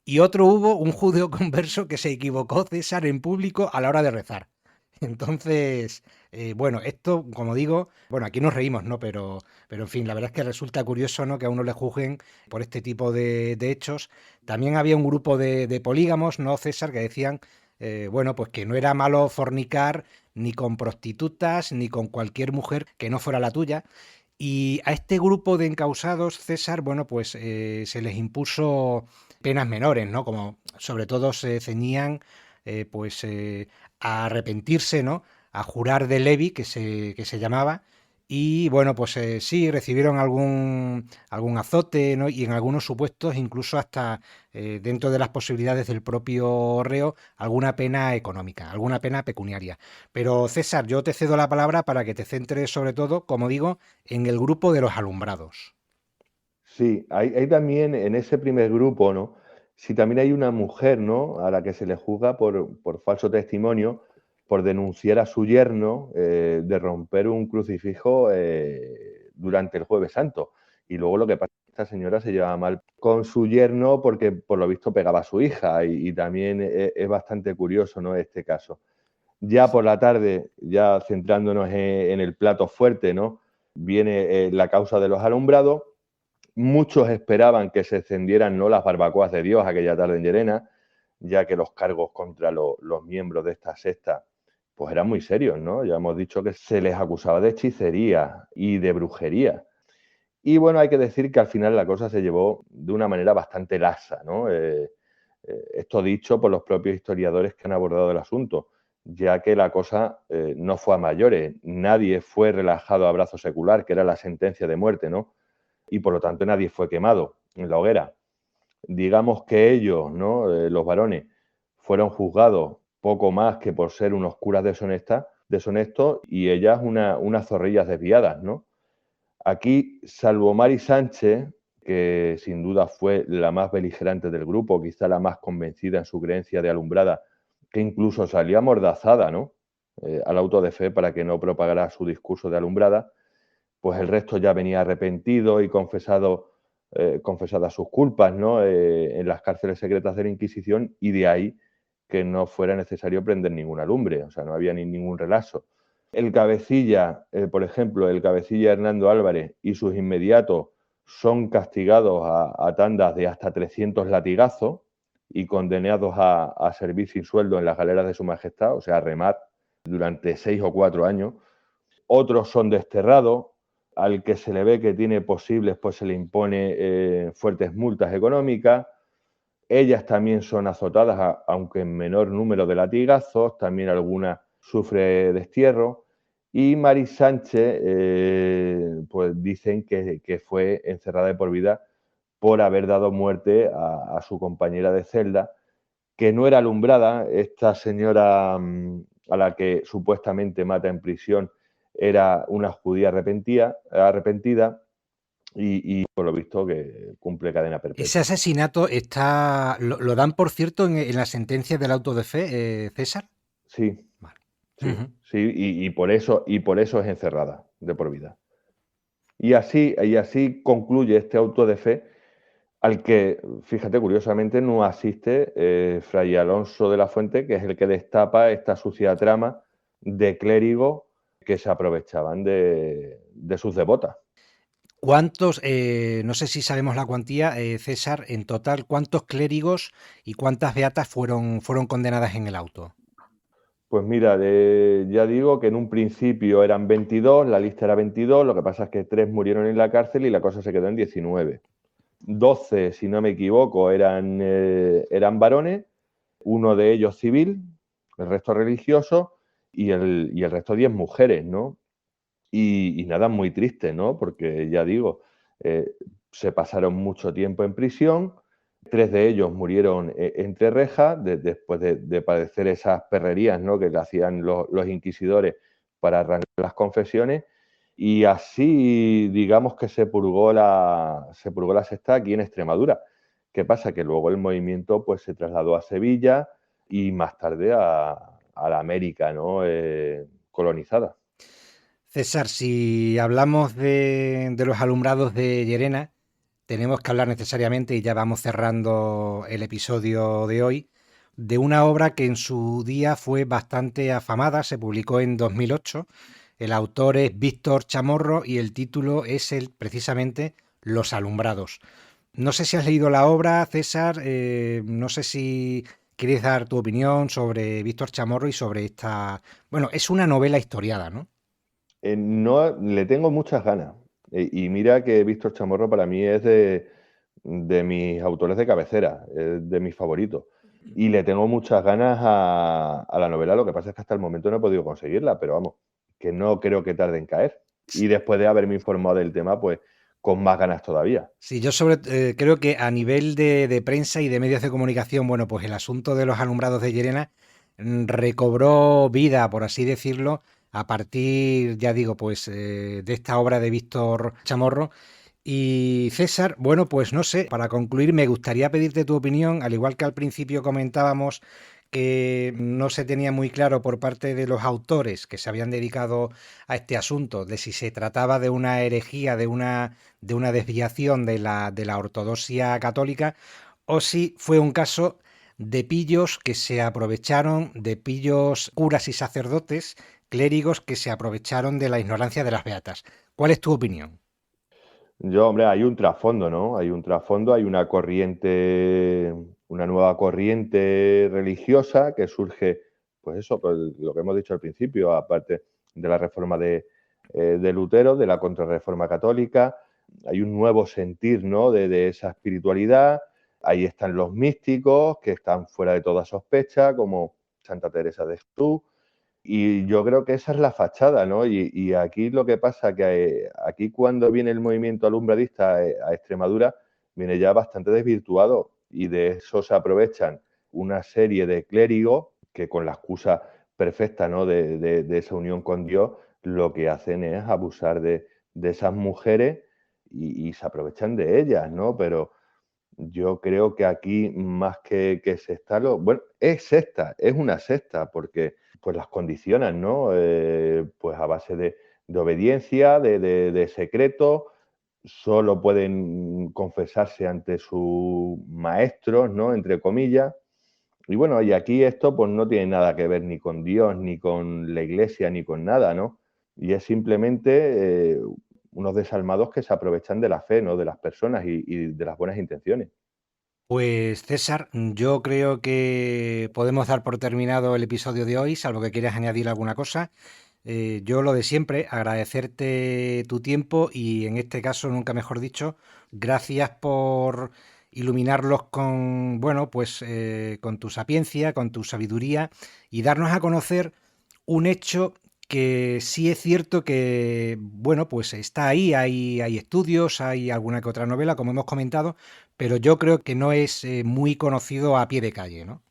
Y otro hubo, un judío converso que se equivocó, César, en público a la hora de rezar. Entonces, bueno, esto, como digo, bueno, aquí nos reímos, ¿no? Pero en fin, la verdad es que resulta curioso, ¿no? Que a uno le juzguen por este tipo de hechos. También había un grupo de polígamos, ¿no, César? Que decían, bueno, pues que no era malo fornicar ni con prostitutas ni con cualquier mujer que no fuera la tuya. Y a este grupo de encausados, César, bueno, pues se les impuso penas menores, ¿no? Como sobre todo se ceñían, pues a arrepentirse, ¿no? A jurar de levi, que se llamaba. Y bueno, pues sí, recibieron algún azote, ¿no? Y en algunos supuestos, incluso hasta dentro de las posibilidades del propio reo, alguna pena económica, alguna pena pecuniaria. Pero César, yo te cedo la palabra para que te centres sobre todo, como digo, en el grupo de los alumbrados. Sí, hay también en ese primer grupo, ¿no? Sí, también hay una mujer, ¿no? A la que se le juzga por falso testimonio, por denunciar a su yerno de romper un crucifijo durante el Jueves Santo. Y luego lo que pasa es que esta señora se llevaba mal con su yerno porque por lo visto pegaba a su hija y también es bastante curioso, ¿no? Este caso. Ya por la tarde, ya centrándonos en el plato fuerte, ¿no? Viene la causa de los alumbrados. Muchos esperaban que se encendieran no las barbacoas de Dios aquella tarde en Llerena, ya que los cargos contra los miembros de esta secta pues eran muy serios, ¿no? Ya hemos dicho que se les acusaba de hechicería y de brujería. Y bueno, hay que decir que al final la cosa se llevó de una manera bastante lasa, ¿no? Esto dicho por los propios historiadores que han abordado el asunto, ya que la cosa no fue a mayores. Nadie fue relajado a brazo secular, que era la sentencia de muerte, ¿no? Y por lo tanto nadie fue quemado en la hoguera. Digamos que ellos, ¿no? Los varones, fueron juzgados poco más que por ser unos curas deshonestos y ellas unas zorrillas desviadas, ¿no? Aquí, salvo Mari Sánchez, que sin duda fue la más beligerante del grupo, quizá la más convencida en su creencia de alumbrada, que incluso salió amordazada, ¿no? Al auto de fe para que no propagara su discurso de alumbrada, pues el resto ya venía arrepentido y confesadas sus culpas, ¿no? En las cárceles secretas de la Inquisición, y de ahí que no fuera necesario prender ninguna lumbre, o sea, no había ningún relaso. El cabecilla, por ejemplo, el cabecilla Hernando Álvarez y sus inmediatos son castigados a tandas de hasta 300 latigazos y condenados a servir sin sueldo en las galeras de su majestad, o sea, a remar durante 6 o 4 años. Otros son desterrados, al que se le ve que tiene posibles, pues se le impone fuertes multas económicas. Ellas también son azotadas, aunque en menor número de latigazos, también alguna sufre destierro. Y Mari Sánchez, pues dicen que fue encerrada de por vida por haber dado muerte a su compañera de celda, que no era alumbrada. Esta señora a la que supuestamente mata en prisión era una judía arrepentida y por lo visto que cumple cadena Ese perpetua. asesinato lo dan, por cierto, en la sentencia del auto de fe, César. Sí, Vale. sí, Ujú. sí, y por eso es encerrada de por vida. Y así concluye este auto de fe al que, fíjate, curiosamente no asiste Fray Alonso de la Fuente, que es el que destapa esta sucia trama de clérigos que se aprovechaban de sus devotas. ¿Cuántos, no sé si sabemos la cuantía, César, en total, cuántos clérigos y cuántas beatas fueron condenadas en el auto? Pues mira, ya digo que en un principio eran 22, la lista era 22, lo que pasa es que 3 murieron en la cárcel y la cosa se quedó en 19. 12, si no me equivoco, eran varones, uno de ellos civil, el resto religioso y el resto 10 mujeres, ¿no? Y nada, muy triste, ¿no? Porque ya digo, eh, se pasaron mucho tiempo en prisión, 3 de ellos murieron entre rejas después de padecer esas perrerías, ¿no? Que le hacían los inquisidores para arrancar las confesiones. Y así, digamos que se purgó la secta aquí en Extremadura. ¿Qué pasa? Que luego el movimiento pues, se trasladó a Sevilla y más tarde a la América, ¿no? Colonizada. César, si hablamos de los alumbrados de Llerena, tenemos que hablar necesariamente, y ya vamos cerrando el episodio de hoy, de una obra que en su día fue bastante afamada, se publicó en 2008. El autor es Víctor Chamorro y el título es precisamente Los alumbrados. No sé si has leído la obra, César, no sé si quieres dar tu opinión sobre Víctor Chamorro y sobre esta... Bueno, es una novela historiada, ¿no? No, le tengo muchas ganas. Y mira que Víctor Chamorro para mí es de mis autores de cabecera, es de mis favoritos. Y le tengo muchas ganas a la novela, lo que pasa es que hasta el momento no he podido conseguirla, pero vamos, que no creo que tarde en caer. Y después de haberme informado del tema, pues con más ganas todavía. Sí, yo creo que a nivel de prensa y de medios de comunicación, bueno, pues el asunto de los alumbrados de Llerena recobró vida, por así decirlo, a partir, ya digo, pues de esta obra de Víctor Chamorro. Y César, bueno, pues no sé, para concluir me gustaría pedirte tu opinión, al igual que al principio comentábamos que no se tenía muy claro por parte de los autores que se habían dedicado a este asunto, de si se trataba de una herejía, de una desviación de la ortodoxia católica, o si fue un caso de pillos que se aprovecharon, de pillos curas y sacerdotes, clérigos que se aprovecharon de la ignorancia de las beatas. ¿Cuál es tu opinión? Hombre, hay un trasfondo, ¿no? Hay un trasfondo, hay una corriente, una nueva corriente religiosa que surge, pues eso, pues lo que hemos dicho al principio, aparte de la reforma de Lutero, de la contrarreforma católica, hay un nuevo sentir, ¿no? De esa espiritualidad. Ahí están los místicos que están fuera de toda sospecha, como Santa Teresa de Jesús. Y yo creo que esa es la fachada, ¿no? Y aquí lo que pasa que aquí cuando viene el movimiento alumbradista a Extremadura, viene ya bastante desvirtuado y de eso se aprovechan una serie de clérigos que con la excusa perfecta, ¿no? de esa unión con Dios, lo que hacen es abusar de esas mujeres y se aprovechan de ellas, ¿no? Pero yo creo que aquí más que secta, bueno, es secta, es una secta, porque pues las condicionan, ¿no? Pues a base de obediencia, de secreto, solo pueden confesarse ante sus maestros, ¿no? Entre comillas. Y bueno, y aquí esto pues no tiene nada que ver ni con Dios, ni con la iglesia, ni con nada, ¿no? Y es simplemente unos desalmados que se aprovechan de la fe, ¿no? De las personas y de las buenas intenciones. Pues César, yo creo que podemos dar por terminado el episodio de hoy, salvo que quieras añadir alguna cosa. Yo lo de siempre, agradecerte tu tiempo y en este caso, nunca mejor dicho, gracias por iluminarlos con, bueno, pues con tu sapiencia, con tu sabiduría y darnos a conocer un hecho que sí es cierto que, bueno, pues está ahí, hay estudios, hay alguna que otra novela, como hemos comentado, pero yo creo que no es muy conocido a pie de calle, ¿no?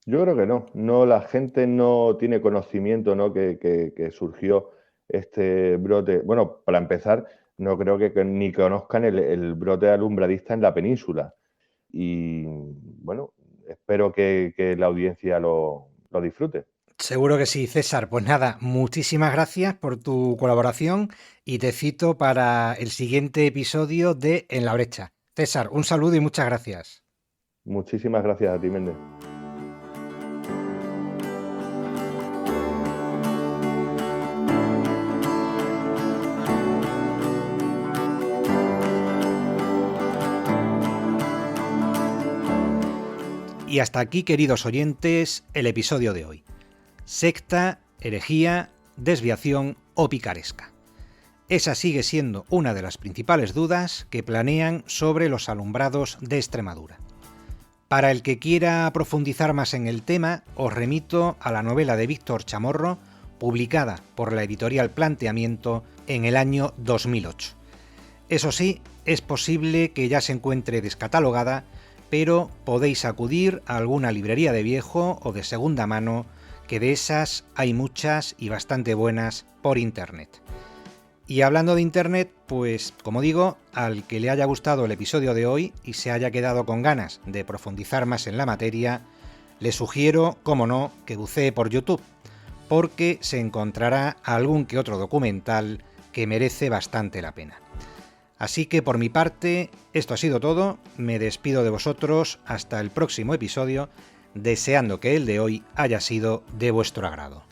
Yo creo que no, la gente no tiene conocimiento, ¿no? Que surgió este brote. Bueno, para empezar, no creo que ni conozcan el brote alumbradista en la península. Y bueno, espero que la audiencia lo disfrute. Seguro que sí, César. Pues nada, muchísimas gracias por tu colaboración y te cito para el siguiente episodio de En la Brecha. César, un saludo y muchas gracias. Muchísimas gracias a ti, Méndez. Y hasta aquí, queridos oyentes, el episodio de hoy. Secta, herejía, desviación o picaresca. Esa sigue siendo una de las principales dudas que planean sobre los alumbrados de Extremadura. Para el que quiera profundizar más en el tema, os remito a la novela de Víctor Chamorro, publicada por la editorial Planteamiento en el año 2008. Eso sí, es posible que ya se encuentre descatalogada, pero podéis acudir a alguna librería de viejo o de segunda mano, que de esas hay muchas y bastante buenas por internet. Y hablando de internet, pues como digo, al que le haya gustado el episodio de hoy y se haya quedado con ganas de profundizar más en la materia, le sugiero, como no, que bucee por YouTube, porque se encontrará algún que otro documental que merece bastante la pena. Así que por mi parte, esto ha sido todo, me despido de vosotros hasta el próximo episodio, deseando que el de hoy haya sido de vuestro agrado.